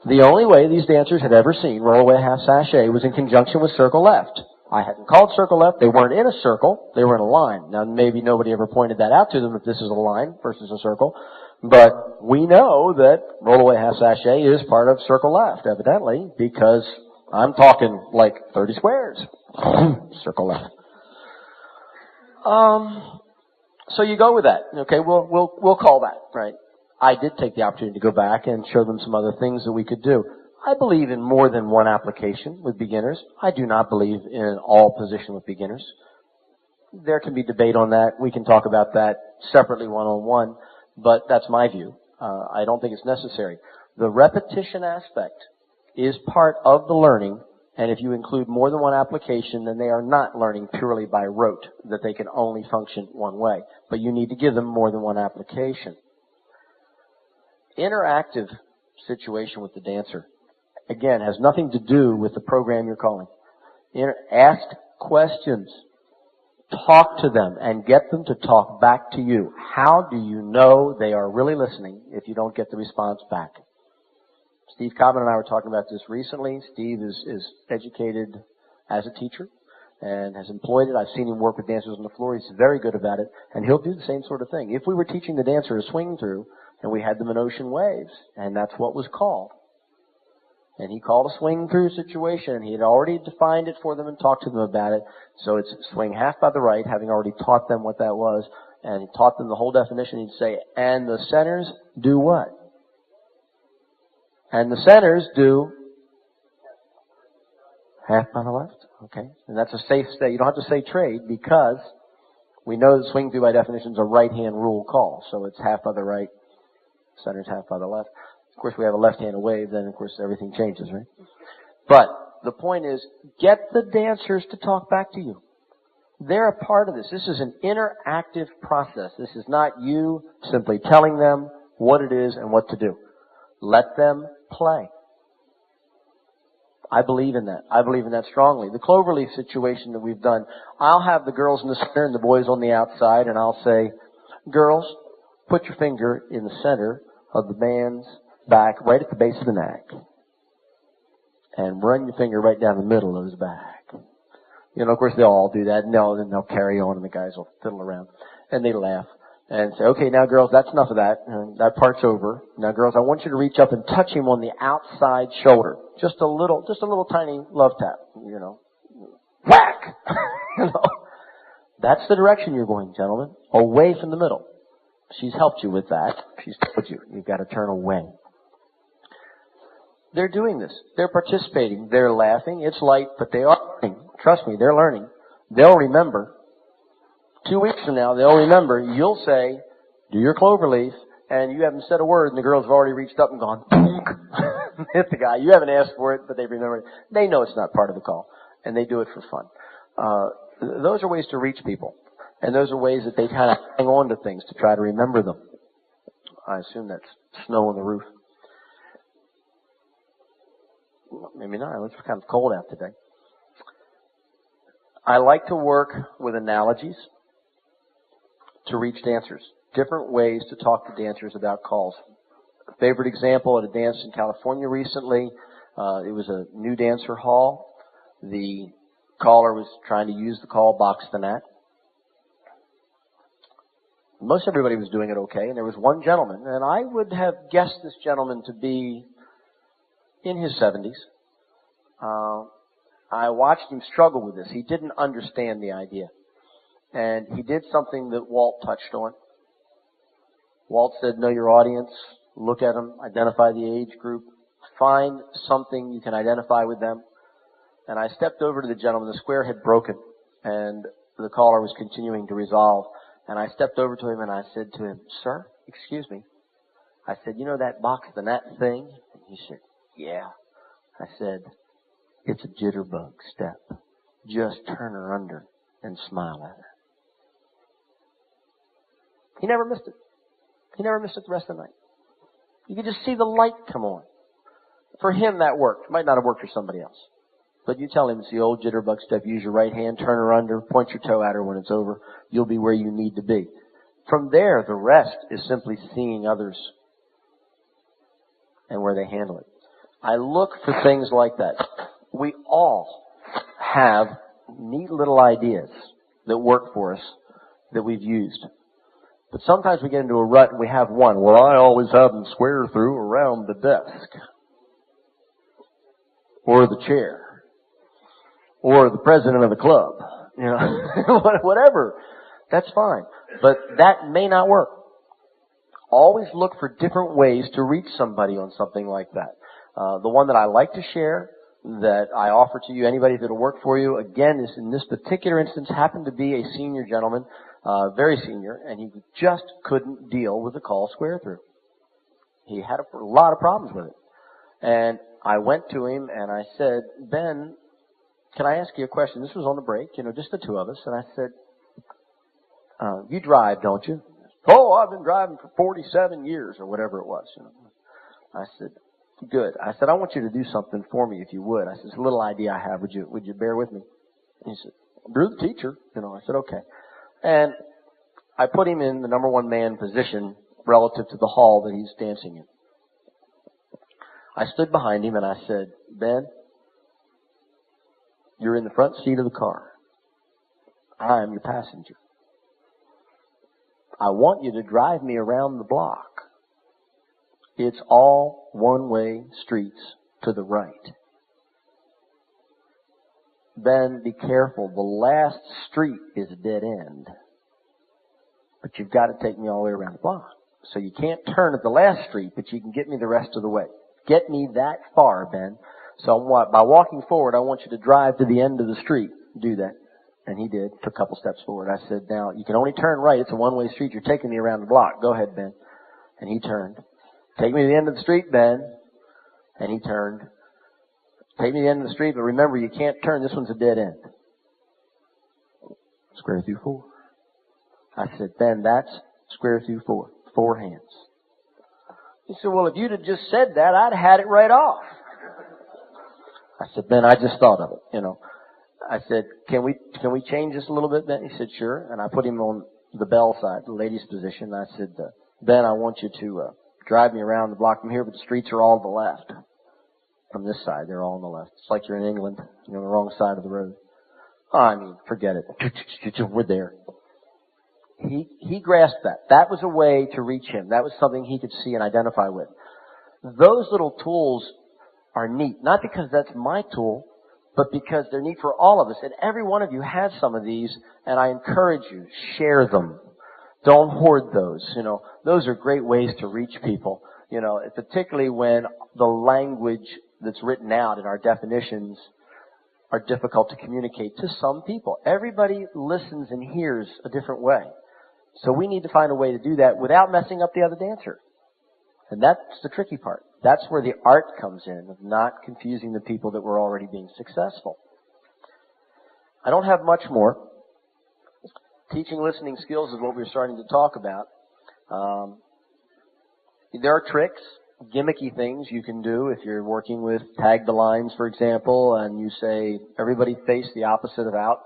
S2: The only way these dancers had ever seen roll away a half sachet was in conjunction with circle left. I hadn't called circle left. They weren't in a circle. They were in a line. Now, maybe nobody ever pointed that out to them if this is a line versus a circle. But we know that roll away half sachet is part of circle left, evidently, because I'm talking like 30 squares. Circle left. So you go with that. Okay, we'll call that, right? I did take the opportunity to go back and show them some other things that we could do. I believe in more than one application with beginners. I do not believe in all position with beginners. There can be debate on that. We can talk about that separately one-on-one, but that's my view. I don't think it's necessary. The repetition aspect is part of the learning And if you include more than one application, then they are not learning purely by rote, that they can only function one way. But you need to give them more than one application. Interactive situation with the dancer, again, has nothing to do with the program you're calling. Ask questions. Talk to them and get them to talk back to you. How do you know they are really listening if you don't get the response back? Steve Cobbin and I were talking about this recently. Steve is educated as a teacher and has employed it. I've seen him work with dancers on the floor. He's very good about it, and he'll do the same sort of thing. If we were teaching the dancer a swing through and we had them in ocean waves, and that's what was called, and he called a swing through situation, and he had already defined it for them and talked to them about it. So it's swing half by the right, having already taught them what that was, and he taught them the whole definition. He'd say, and the centers do what? And the centers do half by the left. Okay. And that's a safe state. You don't have to say trade because we know that swing through by definition is a right-hand rule call. So it's half by the right, centers half by the left. Of course, we have a left-handed wave, then of course everything changes, right? But the point is, get the dancers to talk back to you. They're a part of this. This is an interactive process. This is not you simply telling them what it is and what to do. Let them play. I believe in that. I believe in that strongly. The cloverleaf situation that we've done, I'll have the girls in the center and the boys on the outside, and I'll say, girls, put your finger in the center of the man's back, right at the base of the neck. And run your finger right down the middle of his back. You know, of course, they'll all do that. No, then they'll carry on, and the guys will fiddle around. And they laugh. And say, okay, now girls, that's enough of that. That part's over. Now girls, I want you to reach up and touch him on the outside shoulder. Just a little tiny love tap, you know. Whack! You know. That's the direction you're going, gentlemen. Away from the middle. She's helped you with that. She's told you. You've got to turn away. They're doing this. They're participating. They're laughing. It's light, but they are learning. Trust me, they're learning. They'll remember. 2 weeks from now, they'll remember. You'll say, do your cloverleaf, and you haven't said a word, and the girls have already reached up and gone, hit the guy. You haven't asked for it, but they remember it. They know it's not part of the call, and they do it for fun. Those are ways to reach people, and those are ways that they kind of hang on to things to try to remember them. I assume that's snow on the roof. Maybe not. It's kind of cold out today. I like to work with analogies to reach dancers. Different ways to talk to dancers about calls. A favorite example at a dance in California recently, it was a new dancer hall. The caller was trying to use the call box the net. Most everybody was doing it okay, and there was one gentleman, and I would have guessed this gentleman to be in his 70s. I watched him struggle with this. He didn't understand the idea. And he did something that Walt touched on. Walt said, know your audience, look at them, identify the age group, find something you can identify with them. And I stepped over to the gentleman. The square had broken, and the caller was continuing to resolve. And I stepped over to him, and I said to him, sir, excuse me. I said, you know that box, the net thing? And he said, yeah. I said, it's a jitterbug step. Just turn her under and smile at her. He never missed it. He never missed it the rest of the night. You could just see the light come on. For him, that worked. It might not have worked for somebody else. But you tell him it's the old jitterbug step. Use your right hand, turn her under, point your toe at her when it's over. You'll be where you need to be. From there, the rest is simply seeing others and where they handle it. I look for things like that. We all have neat little ideas that work for us that we've used. But sometimes we get into a rut and we have one. Well, I always have them square through around the desk. Or the chair. Or the president of the club. You know, whatever. That's fine. But that may not work. Always look for different ways to reach somebody on something like that. The one that I like to share, that I offer to you, anybody that'll work for you, again, is in this particular instance happened to be a senior gentleman, very senior, and he just couldn't deal with the call square through. He had a lot of problems with it. And I went to him and I said, Ben, can I ask you a question? This was on the break, just the two of us. And I said, you drive, don't you? Oh, I've been driving for 47 years or whatever it was. I said, good. I said, I want you to do something for me if you would. I said, it's a little idea I have. Would you bear with me? And he said, you're the teacher. I said, okay. And I put him in the number one man position relative to the hall that he's dancing in. I stood behind him and I said, Ben, you're in the front seat of the car. I am your passenger. I want you to drive me around the block. It's all one-way streets to the right. Ben, be careful. The last street is a dead end. But you've got to take me all the way around the block. So you can't turn at the last street, but you can get me the rest of the way. Get me that far, Ben. So by walking forward, I want you to drive to the end of the street. Do that. And he did. Took a couple steps forward. I said, now, you can only turn right. It's a one-way street. You're taking me around the block. Go ahead, Ben. And he turned. Take me to the end of the street, Ben. And he turned. Take me to the end of the street, but remember, you can't turn. This one's a dead end. Square through 4. I said, Ben, that's square through 4. 4 hands. He said, well, if you'd have just said that, I'd have had it right off. I said, Ben, I just thought of it, I said, can we change this a little bit, Ben? He said, sure. And I put him on the bell side, the ladies' position. I said, Ben, I want you to drive me around the block from here, but the streets are all to the left. From this side, they're all on the left. It's like you're in England, you're on the wrong side of the road. Oh, I mean, forget it. We're there. He grasped that. That was a way to reach him. That was something he could see and identify with. Those little tools are neat, not because that's my tool, but because they're neat for all of us. And every one of you has some of these, and I encourage you, share them. Don't hoard those. Those are great ways to reach people. Particularly when the language that's written out in our definitions are difficult to communicate to some people. Everybody listens and hears a different way. So we need to find a way to do that without messing up the other dancer. And that's the tricky part. That's where the art comes in, of not confusing the people that were already being successful. I don't have much more. Teaching listening skills is what we're starting to talk about. There are tricks, gimmicky things you can do if you're working with tag the lines, for example, and you say, everybody face the opposite of out.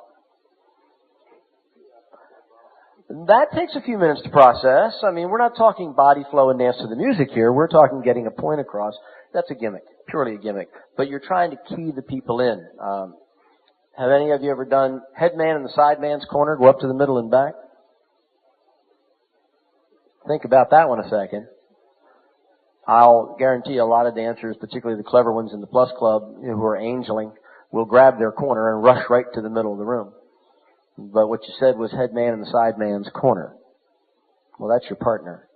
S2: That takes a few minutes to process. I mean, we're not talking body flow and dance to the music here. We're talking getting a point across. That's a gimmick, purely a gimmick. But you're trying to key the people in. Have any of you ever done head man in the side man's corner, go up to the middle and back? Think about that one a second. I'll guarantee a lot of dancers, particularly the clever ones in the Plus Club, who are angeling, will grab their corner and rush right to the middle of the room. But what you said was head man in the side man's corner. Well, that's your partner.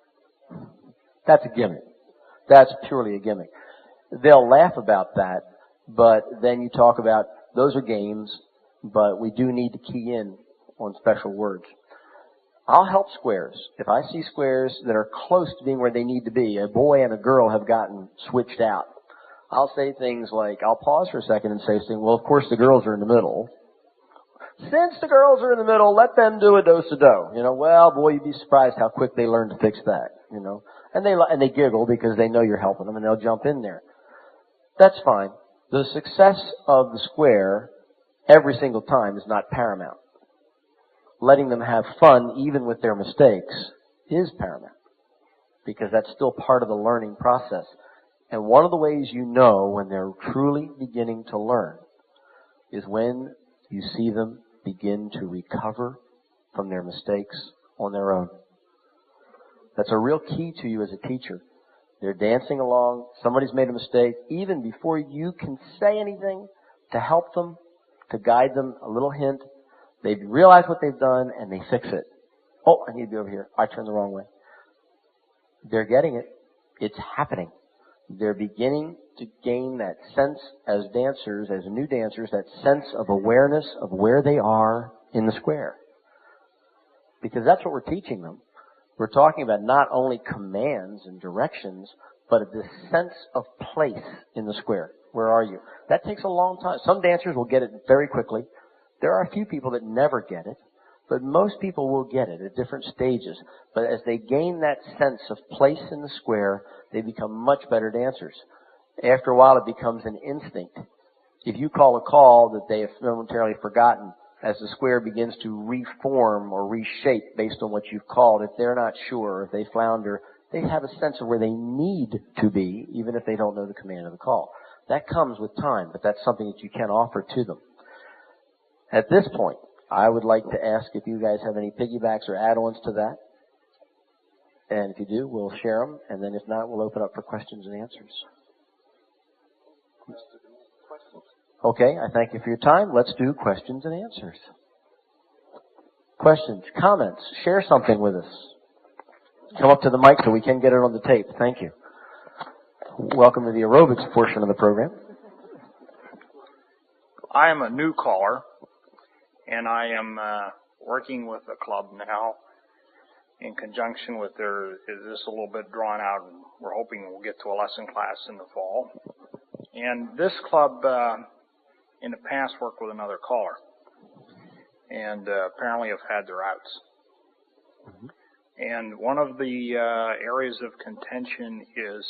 S2: That's a gimmick. That's purely a gimmick. They'll laugh about that, but then you talk about those are games, but we do need to key in on special words. I'll help squares. If I see squares that are close to being where they need to be, a boy and a girl have gotten switched out, I'll say things like, I'll pause for a second and say, well, of course the girls are in the middle. Since the girls are in the middle, let them do a do-si-do. Well, boy, you'd be surprised how quick they learn to fix that, And they giggle because they know you're helping them and they'll jump in there. That's fine. The success of the square every single time is not paramount. Letting them have fun even with their mistakes is paramount because that's still part of the learning process. And one of the ways you know when they're truly beginning to learn is when you see them begin to recover from their mistakes on their own. That's a real key to you as a teacher. They're dancing along, somebody's made a mistake, even before you can say anything to help them, to guide them, a little hint, they realize what they've done and they fix it. Oh, I need to be over here. I turned the wrong way. They're getting it. It's happening. They're beginning to gain that sense as dancers, as new dancers, that sense of awareness of where they are in the square. Because that's what we're teaching them. We're talking about not only commands and directions, but this sense of place in the square. Where are you? That takes a long time. Some dancers will get it very quickly. There are a few people that never get it, but most people will get it at different stages. But as they gain that sense of place in the square, they become much better dancers. After a while, it becomes an instinct. If you call a call that they have momentarily forgotten, as the square begins to reform or reshape based on what you've called, if they're not sure, if they flounder, they have a sense of where they need to be, even if they don't know the command of the call. That comes with time, but that's something that you can offer to them. At this point, I would like to ask if you guys have any piggybacks or add-ons to that. And if you do, we'll share them. And then if not, we'll open up for questions and answers. Okay, I thank you for your time. Let's do questions and answers. Questions, comments, share something with us. Come up to the mic so we can get it on the tape. Thank you. Welcome to the aerobics portion of the program.
S5: I am a new caller, and I am working with the club now in conjunction with this a little bit drawn out, and we're hoping we'll get to a lesson class in the fall. And this club in the past worked with another caller, and apparently have had their outs. Mm-hmm. And one of the areas of contention is,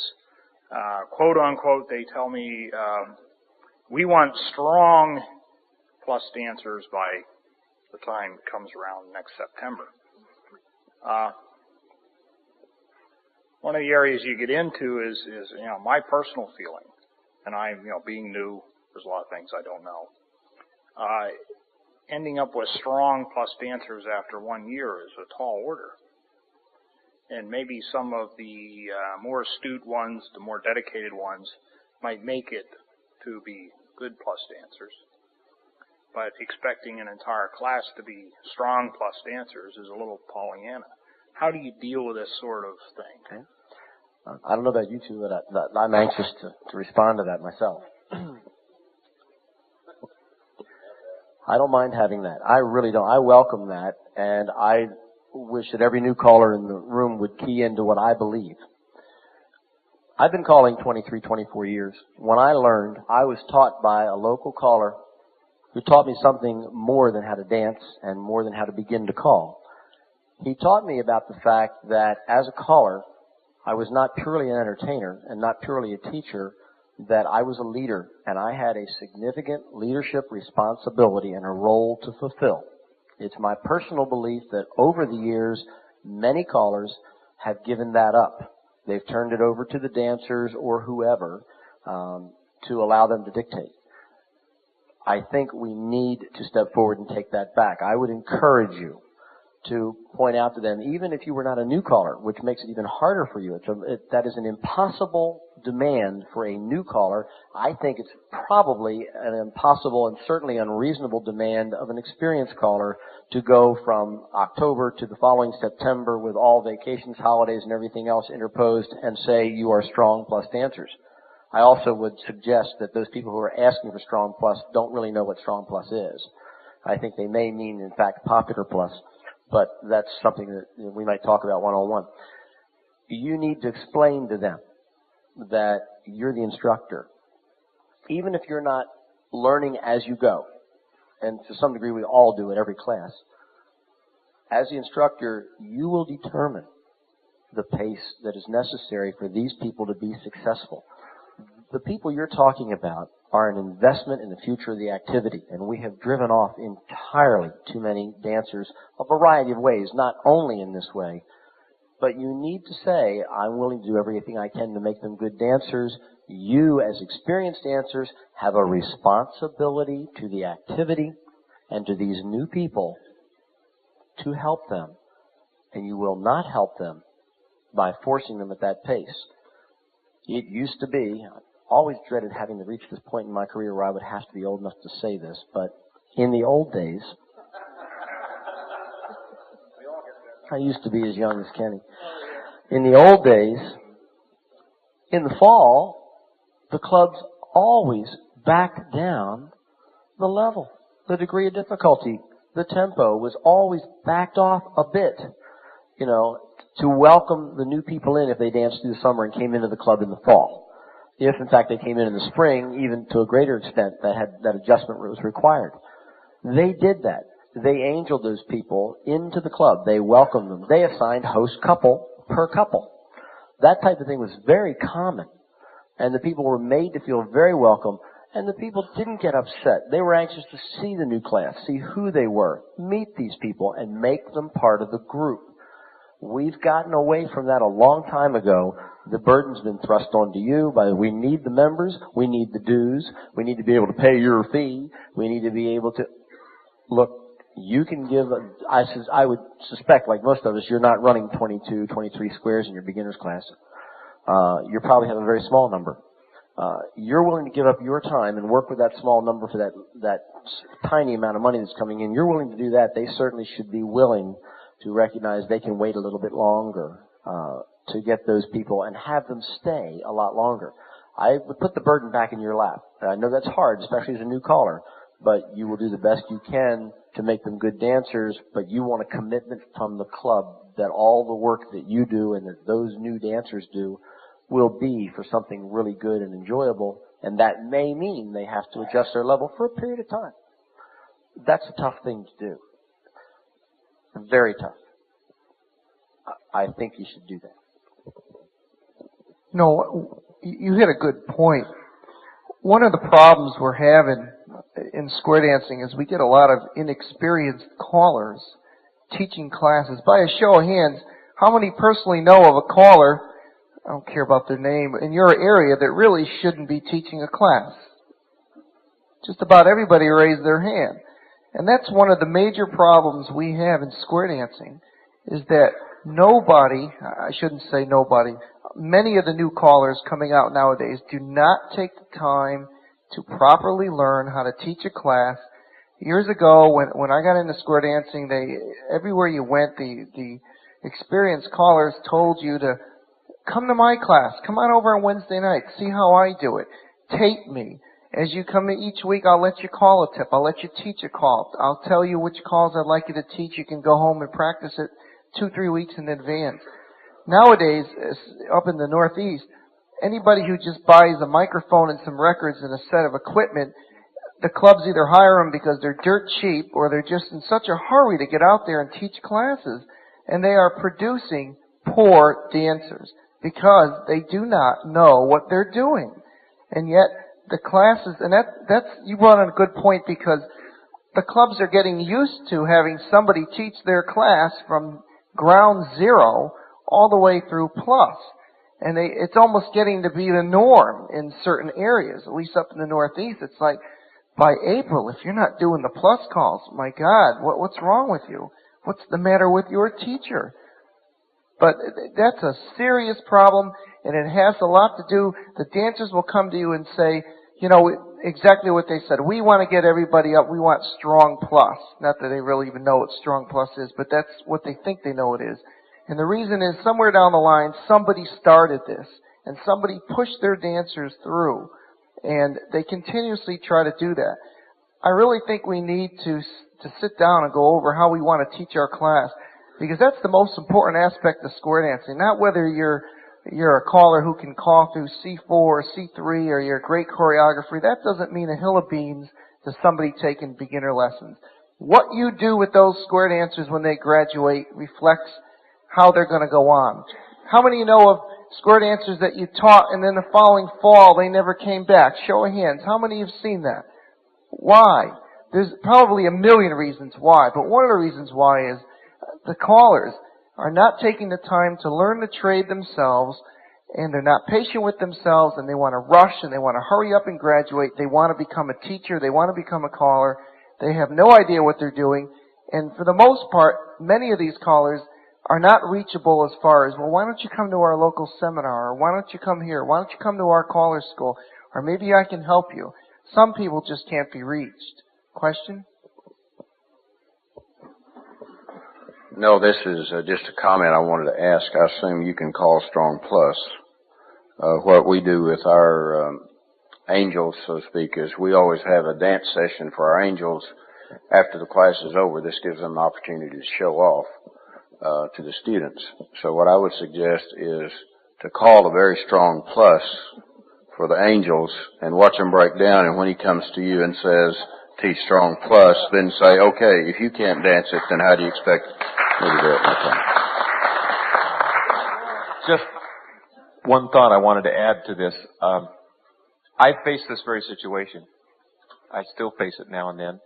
S5: quote unquote, they tell me, we want strong plus dancers by the time it comes around next September. One of the areas you get into is my personal feeling, and I'm, being new, there's a lot of things I don't know. Ending up with strong plus dancers after 1 year is a tall order. And maybe some of the more astute ones, the more dedicated ones, might make it to be good plus dancers. But expecting an entire class to be strong plus dancers is a little Pollyanna. How do you deal with this sort of thing?
S2: Okay. I don't know about you two, but I'm anxious to respond to that myself. I don't mind having that. I really don't. I welcome that, and I wish that every new caller in the room would key into what I believe. I've been calling 23, 24 years. When I learned, I was taught by a local caller who taught me something more than how to dance and more than how to begin to call. He taught me about the fact that as a caller, I was not purely an entertainer and not purely a teacher, that I was a leader, and I had a significant leadership responsibility and a role to fulfill. It's my personal belief that over the years, many callers have given that up. They've turned it over to the dancers or whoever to allow them to dictate. I think we need to step forward and take that back. I would encourage you to point out to them, even if you were not a new caller, which makes it even harder for you. That is an impossible demand for a new caller. I think it's probably an impossible and certainly unreasonable demand of an experienced caller to go from October to the following September with all vacations, holidays, and everything else interposed and say you are strong plus dancers. I also would suggest that those people who are asking for strong plus don't really know what strong plus is. I think they may mean, in fact, popular plus. But that's something that we might talk about one-on-one. You need to explain to them that you're the instructor. Even if you're not learning as you go, and to some degree we all do in every class, as the instructor, you will determine the pace that is necessary for these people to be successful. The people you're talking about are an investment in the future of the activity, and we have driven off entirely too many dancers a variety of ways, not only in this way, but you need to say, I'm willing to do everything I can to make them good dancers. You, as experienced dancers, have a responsibility to the activity and to these new people to help them, and you will not help them by forcing them at that pace. It used to be, always dreaded having to reach this point in my career where I would have to be old enough to say this, but in the old days, I used to be as young as Kenny. In the old days, in the fall, the clubs always backed down the level, the degree of difficulty. The tempo was always backed off a bit, to welcome the new people in if they danced through the summer and came into the club in the fall. If, in fact, they came in the spring, even to a greater extent, that adjustment was required. They did that. They angeled those people into the club. They welcomed them. They assigned host couple per couple. That type of thing was very common. And the people were made to feel very welcome. And the people didn't get upset. They were anxious to see the new class, see who they were, meet these people, and make them part of the group. We've gotten away from that a long time ago. The burden's been thrust onto you by we need the members, we need the dues, we need to be able to pay your fee, we need to be able to... Look, you can give... I would suspect, like most of us, you're not running 22, 23 squares in your beginner's class. You probably have a very small number. You're willing to give up your time and work with that small number for that tiny amount of money that's coming in. You're willing to do that. They certainly should be willing to recognize they can wait a little bit longer to get those people and have them stay a lot longer. I would put the burden back in your lap. I know that's hard, especially as a new caller, but you will do the best you can to make them good dancers, but you want a commitment from the club that all the work that you do and that those new dancers do will be for something really good and enjoyable, and that may mean they have to adjust their level for a period of time. That's a tough thing to do. Very tough. I think you should do that.
S3: No, you hit a good point. One of the problems we're having in square dancing is we get a lot of inexperienced callers teaching classes. By a show of hands, how many personally know of a caller, I don't care about their name, in your area that really shouldn't be teaching a class? Just about everybody raised their hand. And that's one of the major problems we have in square dancing, is that nobody, I shouldn't say nobody, many of the new callers coming out nowadays do not take the time to properly learn how to teach a class. Years ago, when I got into square dancing, everywhere you went, the experienced callers told you to come to my class, come on over on Wednesday night, see how I do it, tape me. As you come in each week, I'll let you call a tip. I'll let you teach a call. I'll tell you which calls I'd like you to teach. You can go home and practice it 2-3 weeks in advance. Nowadays, up in the Northeast, anybody who just buys a microphone and some records and a set of equipment, the clubs either hire them because they're dirt cheap or they're just in such a hurry to get out there and teach classes. And they are producing poor dancers because they do not know what they're doing. And yet, the classes, and that's, you brought on a good point, because the clubs are getting used to having somebody teach their class from ground zero all the way through plus. And it's almost getting to be the norm in certain areas, at least up in the Northeast. It's like, by April, if you're not doing the plus calls, my God, what's wrong with you? What's the matter with your teacher? But that's a serious problem, and it has a lot to do, the dancers will come to you and say, you know, exactly what they said. We want to get everybody up. We want strong plus. Not that they really even know what strong plus is, but that's what they think they know it is. And the reason is, somewhere down the line, somebody started this, and somebody pushed their dancers through, and they continuously try to do that. I really think we need to sit down and go over how we want to teach our class, because that's the most important aspect of square dancing. Not whether you're a caller who can call through C4 or C3 or you're a great choreographer. That doesn't mean a hill of beans to somebody taking beginner lessons. What you do with those square dancers when they graduate reflects how they're going to go on. How many know of square dancers that you taught and then the following fall they never came back? Show of hands. How many have seen that? Why? There's probably a million reasons why, but one of the reasons why is the callers are not taking the time to learn the trade themselves, and they're not patient with themselves, and they want to rush, and they want to hurry up and graduate. They want to become a teacher. They want to become a caller. They have no idea what they're doing, and for the most part, many of these callers are not reachable as far as, well, why don't you come to our local seminar, or why don't you come here, why don't you come to our caller school, or maybe I can help you. Some people just can't be reached. Question?
S6: No, this is just a comment I wanted to ask. I assume you can call Strong Plus. What we do with our angels, so to speak, is we always have a dance session for our angels after the class is over. This gives them an opportunity to show off to the students. So what I would suggest is to call a very Strong Plus for the Angels and watch them break down, and when he comes to you and says, Teach Strong Plus, then say, okay, if you can't dance it, then how do you expect me to do it? Okay.
S4: Just one thought I wanted to add to this. I face this very situation. I still face it now and then.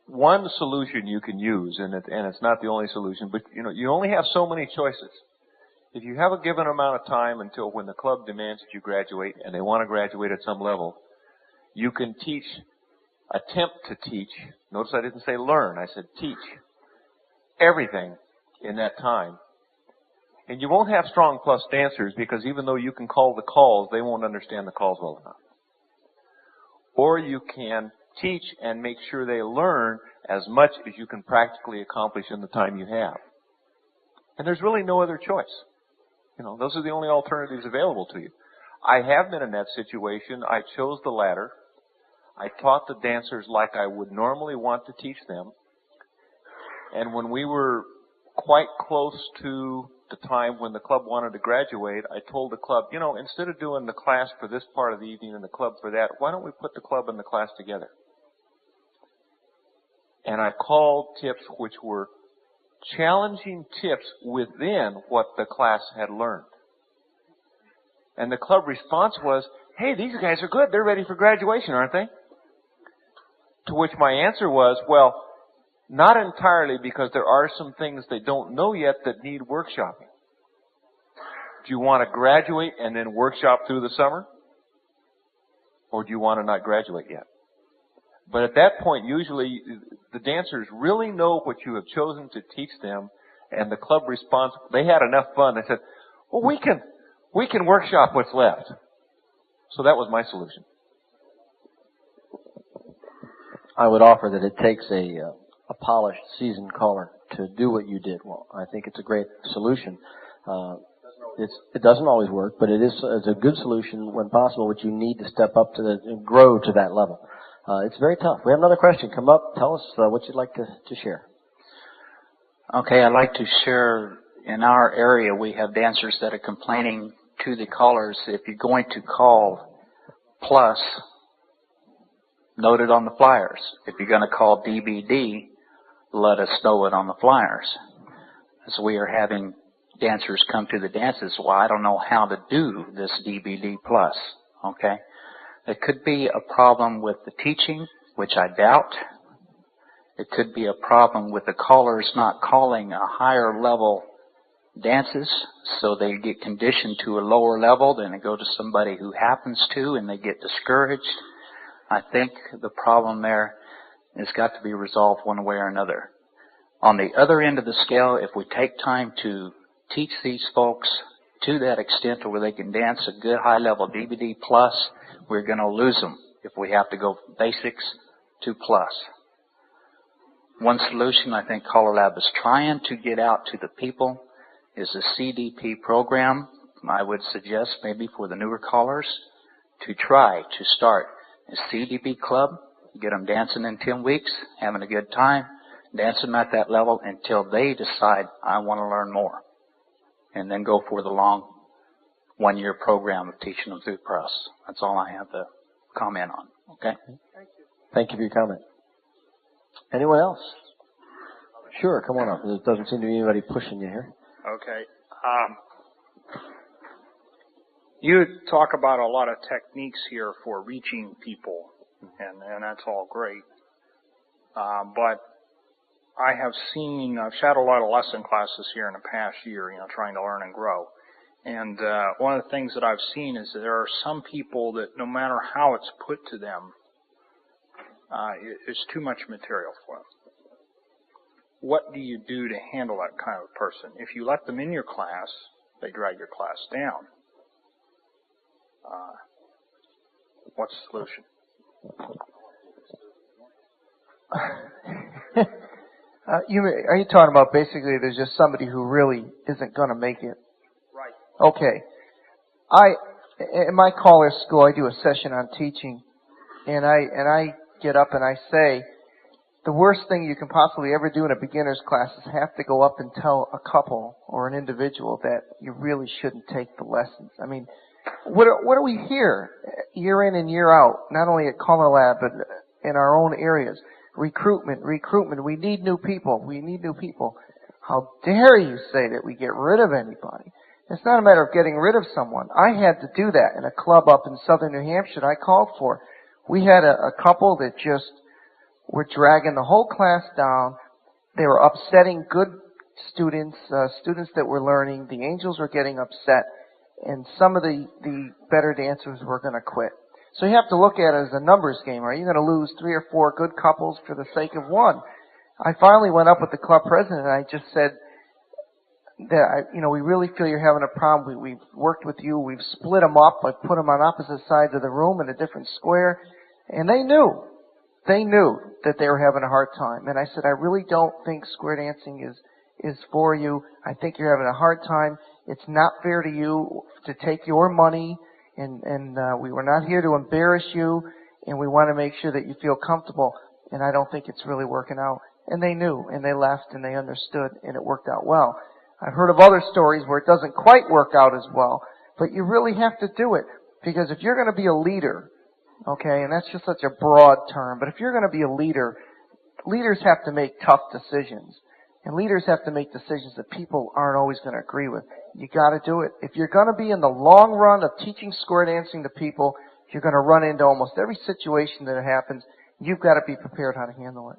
S4: One solution you can use, and it's not the only solution, but you only have so many choices. If you have a given amount of time until when the club demands that you graduate, and they want to graduate at some level, you can attempt to teach. Notice I didn't say learn, I said teach everything in that time. And you won't have strong plus dancers because even though you can call the calls, they won't understand the calls well enough. Or you can teach and make sure they learn as much as you can practically accomplish in the time you have. And there's really no other choice. Those are the only alternatives available to you. I have been in that situation. I chose the latter. I taught the dancers like I would normally want to teach them. And when we were quite close to the time when the club wanted to graduate, I told the club, instead of doing the class for this part of the evening and the club for that, why don't we put the club and the class together? And I called tips which were challenging tips within what the class had learned. And the club response was, hey, these guys are good. They're ready for graduation, aren't they? To which my answer was, well, not entirely, because there are some things they don't know yet that need workshopping. Do you want to graduate and then workshop through the summer? Or do you want to not graduate yet? But at that point, usually, the dancers really know what you have chosen to teach them, and the club response, they had enough fun. They said, well, we can workshop what's left. So that was my solution.
S2: I would offer that it takes a polished, seasoned caller to do what you did. Well, I think it's a great solution. It doesn't always work, but it's a good solution when possible, which you need to step up to and grow to that level. It's very tough. We have another question. Come up. Tell us what you'd like to share.
S7: Okay, I'd like to share, in our area, we have dancers that are complaining to the callers, if you're going to call plus, note it on the flyers. If you're going to call DBD, let us know it on the flyers. So we are having dancers come to the dances, well, I don't know how to do this DBD plus, okay? It could be a problem with the teaching, which I doubt. It could be a problem with the callers not calling a higher level dances, so they get conditioned to a lower level, then they go to somebody who happens to, and they get discouraged. I think the problem there has got to be resolved one way or another. On the other end of the scale, if we take time to teach these folks to that extent where they can dance a good high-level DVD plus, we're going to lose them if we have to go from basics to plus. One solution I think CALLERLAB is trying to get out to the people is a CDP program. I would suggest maybe for the newer callers to try to start a CDP club, get them dancing in 10 weeks, having a good time, dancing at that level until they decide, I want to learn more. And then go for the long one-year program of teaching them through press. That's all I have to comment on. Okay?
S2: Thank you. Thank you for your comment. Anyone else? Sure, come on up. There doesn't seem to be anybody pushing you here.
S5: Okay. You talk about a lot of techniques here for reaching people, and that's all great. But I've shadowed a lot of lesson classes here in the past year, trying to learn and grow. And one of the things that I've seen is that there are some people that no matter how it's put to them, it's too much material for them. What do you do to handle that kind of person? If you let them in your class, they drag your class down. What's the solution?
S3: Are you talking about basically there's just somebody who really isn't going to make it?
S5: Right.
S3: Okay. In my caller school, I do a session on teaching, and I get up and I say, the worst thing you can possibly ever do in a beginner's class is have to go up and tell a couple or an individual that you really shouldn't take the lessons. I mean, what do we hear year in and year out, not only at CALLERLAB, but in our own areas? Recruitment. We need new people. How dare you say that we get rid of anybody? It's not a matter of getting rid of someone. I had to do that in a club up in southern New Hampshire I called for. We had a couple that just were dragging the whole class down. They were upsetting good students, students that were learning. The angels were getting upset, and some of the better dancers were going to quit. So you have to look at it as a numbers game. Are you going to lose 3 or 4 good couples for the sake of one? I finally went up with the club president, and I just said that, we really feel you're having a problem. We've worked with you. We've split them up. I've put them on opposite sides of the room in a different square. And they knew that they were having a hard time. And I said, I really don't think square dancing is for you. I think you're having a hard time. It's not fair to you to take your money, and we were not here to embarrass you, and we want to make sure that you feel comfortable, and I don't think it's really working out. And they knew, and they left, and they understood, and it worked out well. I've heard of other stories where it doesn't quite work out as well, but you really have to do it, because if you're going to be a leader, okay, and that's just such a broad term, but if you're going to be a leader, leaders have to make tough decisions. And leaders have to make decisions that people aren't always going to agree with. You got to do it. If you're going to be in the long run of teaching square dancing to people, you're going to run into almost every situation that happens. You've got to be prepared how to handle it.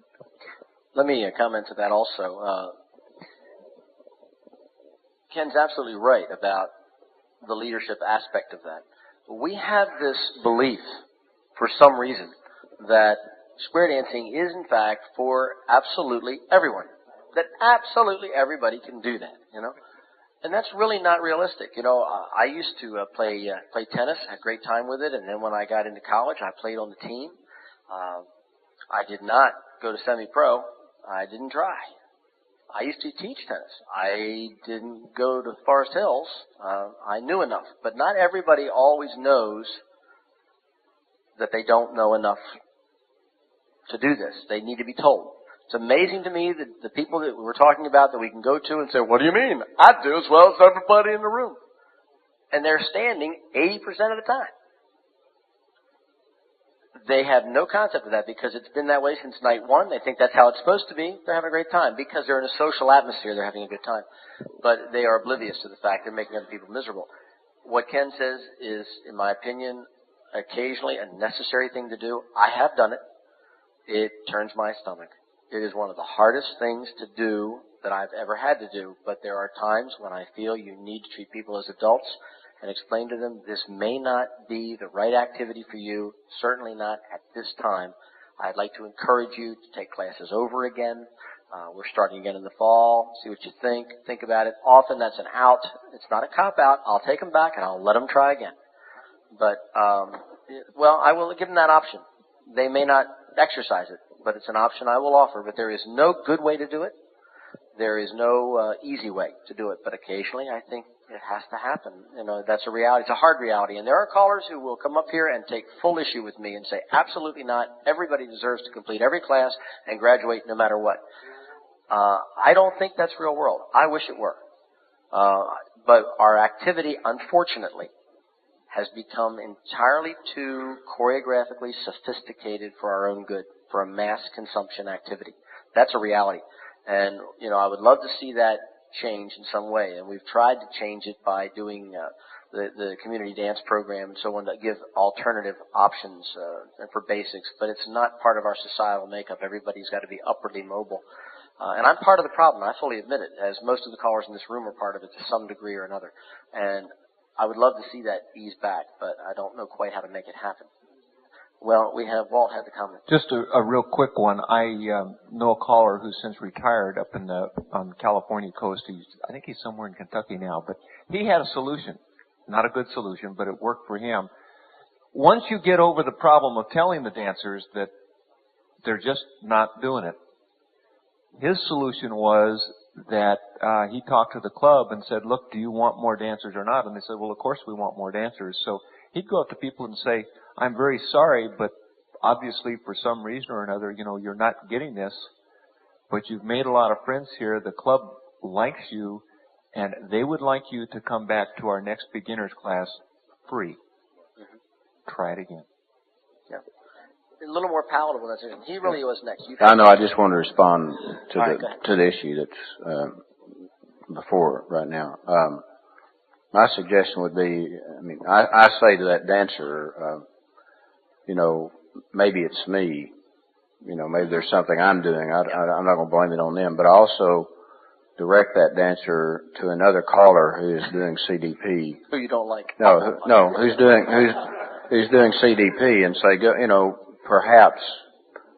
S2: Let me comment to that also. Ken's absolutely right about the leadership aspect of that. We have this belief, for some reason, that square dancing is, in fact, for absolutely everyone. That absolutely everybody can do that, And that's really not realistic. I used to play tennis, had a great time with it, and then when I got into college, I played on the team. I did not go to semi-pro. I didn't try. I used to teach tennis. I didn't go to Forest Hills. I knew enough. But not everybody always knows that they don't know enough to do this. They need to be told. It's amazing to me that the people that we're talking about that we can go to and say, what do you mean? I do as well as everybody in the room. And they're standing 80% of the time. They have no concept of that because it's been that way since night one. They think that's how it's supposed to be. They're having a great time because they're in a social atmosphere. They're having a good time. But they are oblivious to the fact they're making other people miserable. What Ken says is, in my opinion, occasionally a necessary thing to do. I have done it. It turns my stomach. It is one of the hardest things to do that I've ever had to do, but there are times when I feel you need to treat people as adults and explain to them this may not be the right activity for you, certainly not at this time. I'd like to encourage you to take classes over again. We're starting again in the fall. See what you think about it. Often that's an out. It's not a cop-out. I'll take them back and I'll let them try again. But, I will give them that option. They may not exercise it, but it's an option I will offer. But there is no good way to do it. There is no easy way to do it. But occasionally I think it has to happen. That's a reality. It's a hard reality. And there are callers who will come up here and take full issue with me and say, absolutely not. Everybody deserves to complete every class and graduate no matter what. I don't think that's real world. I wish it were. But our activity, unfortunately, has become entirely too choreographically sophisticated for our own good, for a mass consumption activity. That's a reality. And, I would love to see that change in some way. And we've tried to change it by doing the community dance program and so on to give alternative options for basics. But it's not part of our societal makeup. Everybody's got to be upwardly mobile. And I'm part of the problem. I fully admit it, as most of the callers in this room are part of it to some degree or another. And I would love to see that ease back, but I don't know quite how to make it happen. Well, we have Walt had the comment.
S4: Just a real quick one. I know a caller who's since retired up on the California coast. I think he's somewhere in Kentucky now, but he had a solution. Not a good solution, but it worked for him. Once you get over the problem of telling the dancers that they're just not doing it, his solution was that he talked to the club and said, look, do you want more dancers or not? And they said, well, of course we want more dancers. So he'd go up to people and say, I'm very sorry, but obviously for some reason or another, you're not getting this, but you've made a lot of friends here. The club likes you, and they would like you to come back to our next beginners class free. Try it again.
S2: Yeah. A little more palatable. That's it. He really was next.
S6: I know. I just want to respond to the issue that's before right now. My suggestion would be, I mean, I say to that dancer, you know, maybe it's me. You know, maybe there's something I'm doing. I'm not going to blame it on them, but I also direct that dancer to another caller who is doing CDP.
S2: Who you don't like?
S6: No, who's doing CDP, and say, go, you know, perhaps,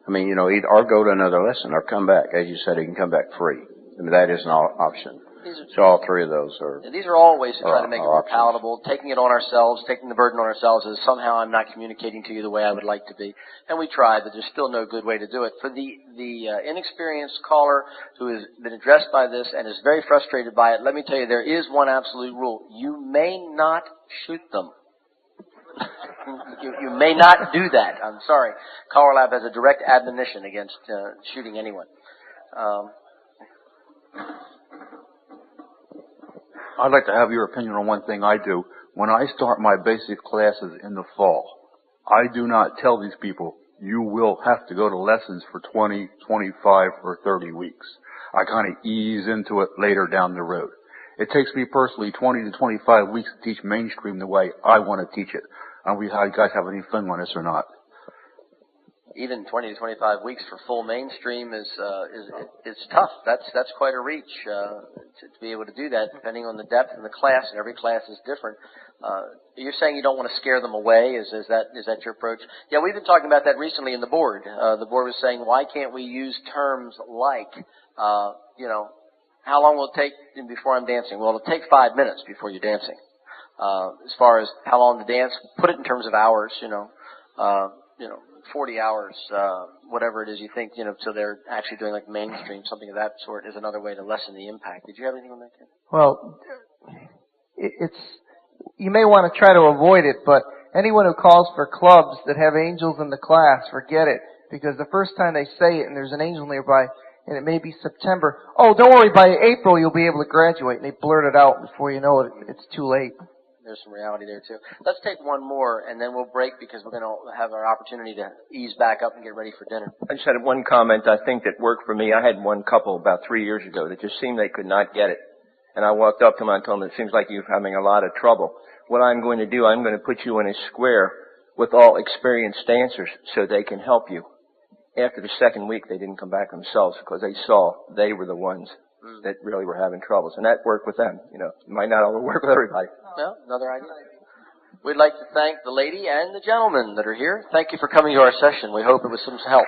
S6: I mean, you know, either or go to another lesson or come back. As you said, he can come back free. I mean, that is an option. So all three of those are.
S2: These are all ways to try to make it more palatable. Taking it on ourselves, taking the burden on ourselves is somehow I'm not communicating to you the way I would like to be. And we try, but there's still no good way to do it. For the inexperienced caller who has been addressed by this and is very frustrated by it, let me tell you, there is one absolute rule. You may not shoot them. You may not do that. I'm sorry. CALLERLAB has a direct admonition against shooting anyone.
S8: I'd like to have your opinion on one thing I do. When I start my basic classes in the fall, I do not tell these people, you will have to go to lessons for 20, 25, or 30 weeks. I kind of ease into it later down the road. It takes me personally 20 to 25 weeks to teach mainstream the way I want to teach it. I don't know how you guys have any fun on this or not.
S2: Even 20 to 25 weeks for full mainstream is tough. That's quite a reach to be able to do that, depending on the depth in the class, and every class is different. You're saying you don't want to scare them away. Is that your approach? Yeah, we've been talking about that recently in the board. The board was saying, why can't we use terms like, you know, how long will it take before I'm dancing? Well, it'll take 5 minutes before you're dancing. As far as how long to dance, put it in terms of hours. You know, 40 hours, whatever it is you think, you know, so they're actually doing like mainstream, something of that sort is another way to lessen the impact. Did you have anything on that, Ken?
S3: Well, you may want to try to avoid it, but anyone who calls for clubs that have angels in the class, forget it, because the first time they say it and there's an angel nearby, and it may be September, oh, don't worry, by April you'll be able to graduate, and they blurt it out before you know it, it's too late.
S2: There's some reality there, too. Let's take one more, and then we'll break because we're going to have our opportunity to ease back up and get ready for dinner.
S9: I just had one comment I think that worked for me. I had one couple about 3 years ago that just seemed they could not get it. And I walked up to them and I told them, it seems like you're having a lot of trouble. What I'm going to do, I'm going to put you in a square with all experienced dancers so they can help you. After the second week, they didn't come back themselves because they saw they were the ones that really were having troubles. And that worked with them. You know, it might not always work with everybody.
S2: Well, another idea. We'd like to thank the lady and the gentleman that are here. Thank you for coming to our session. We hope it was some help.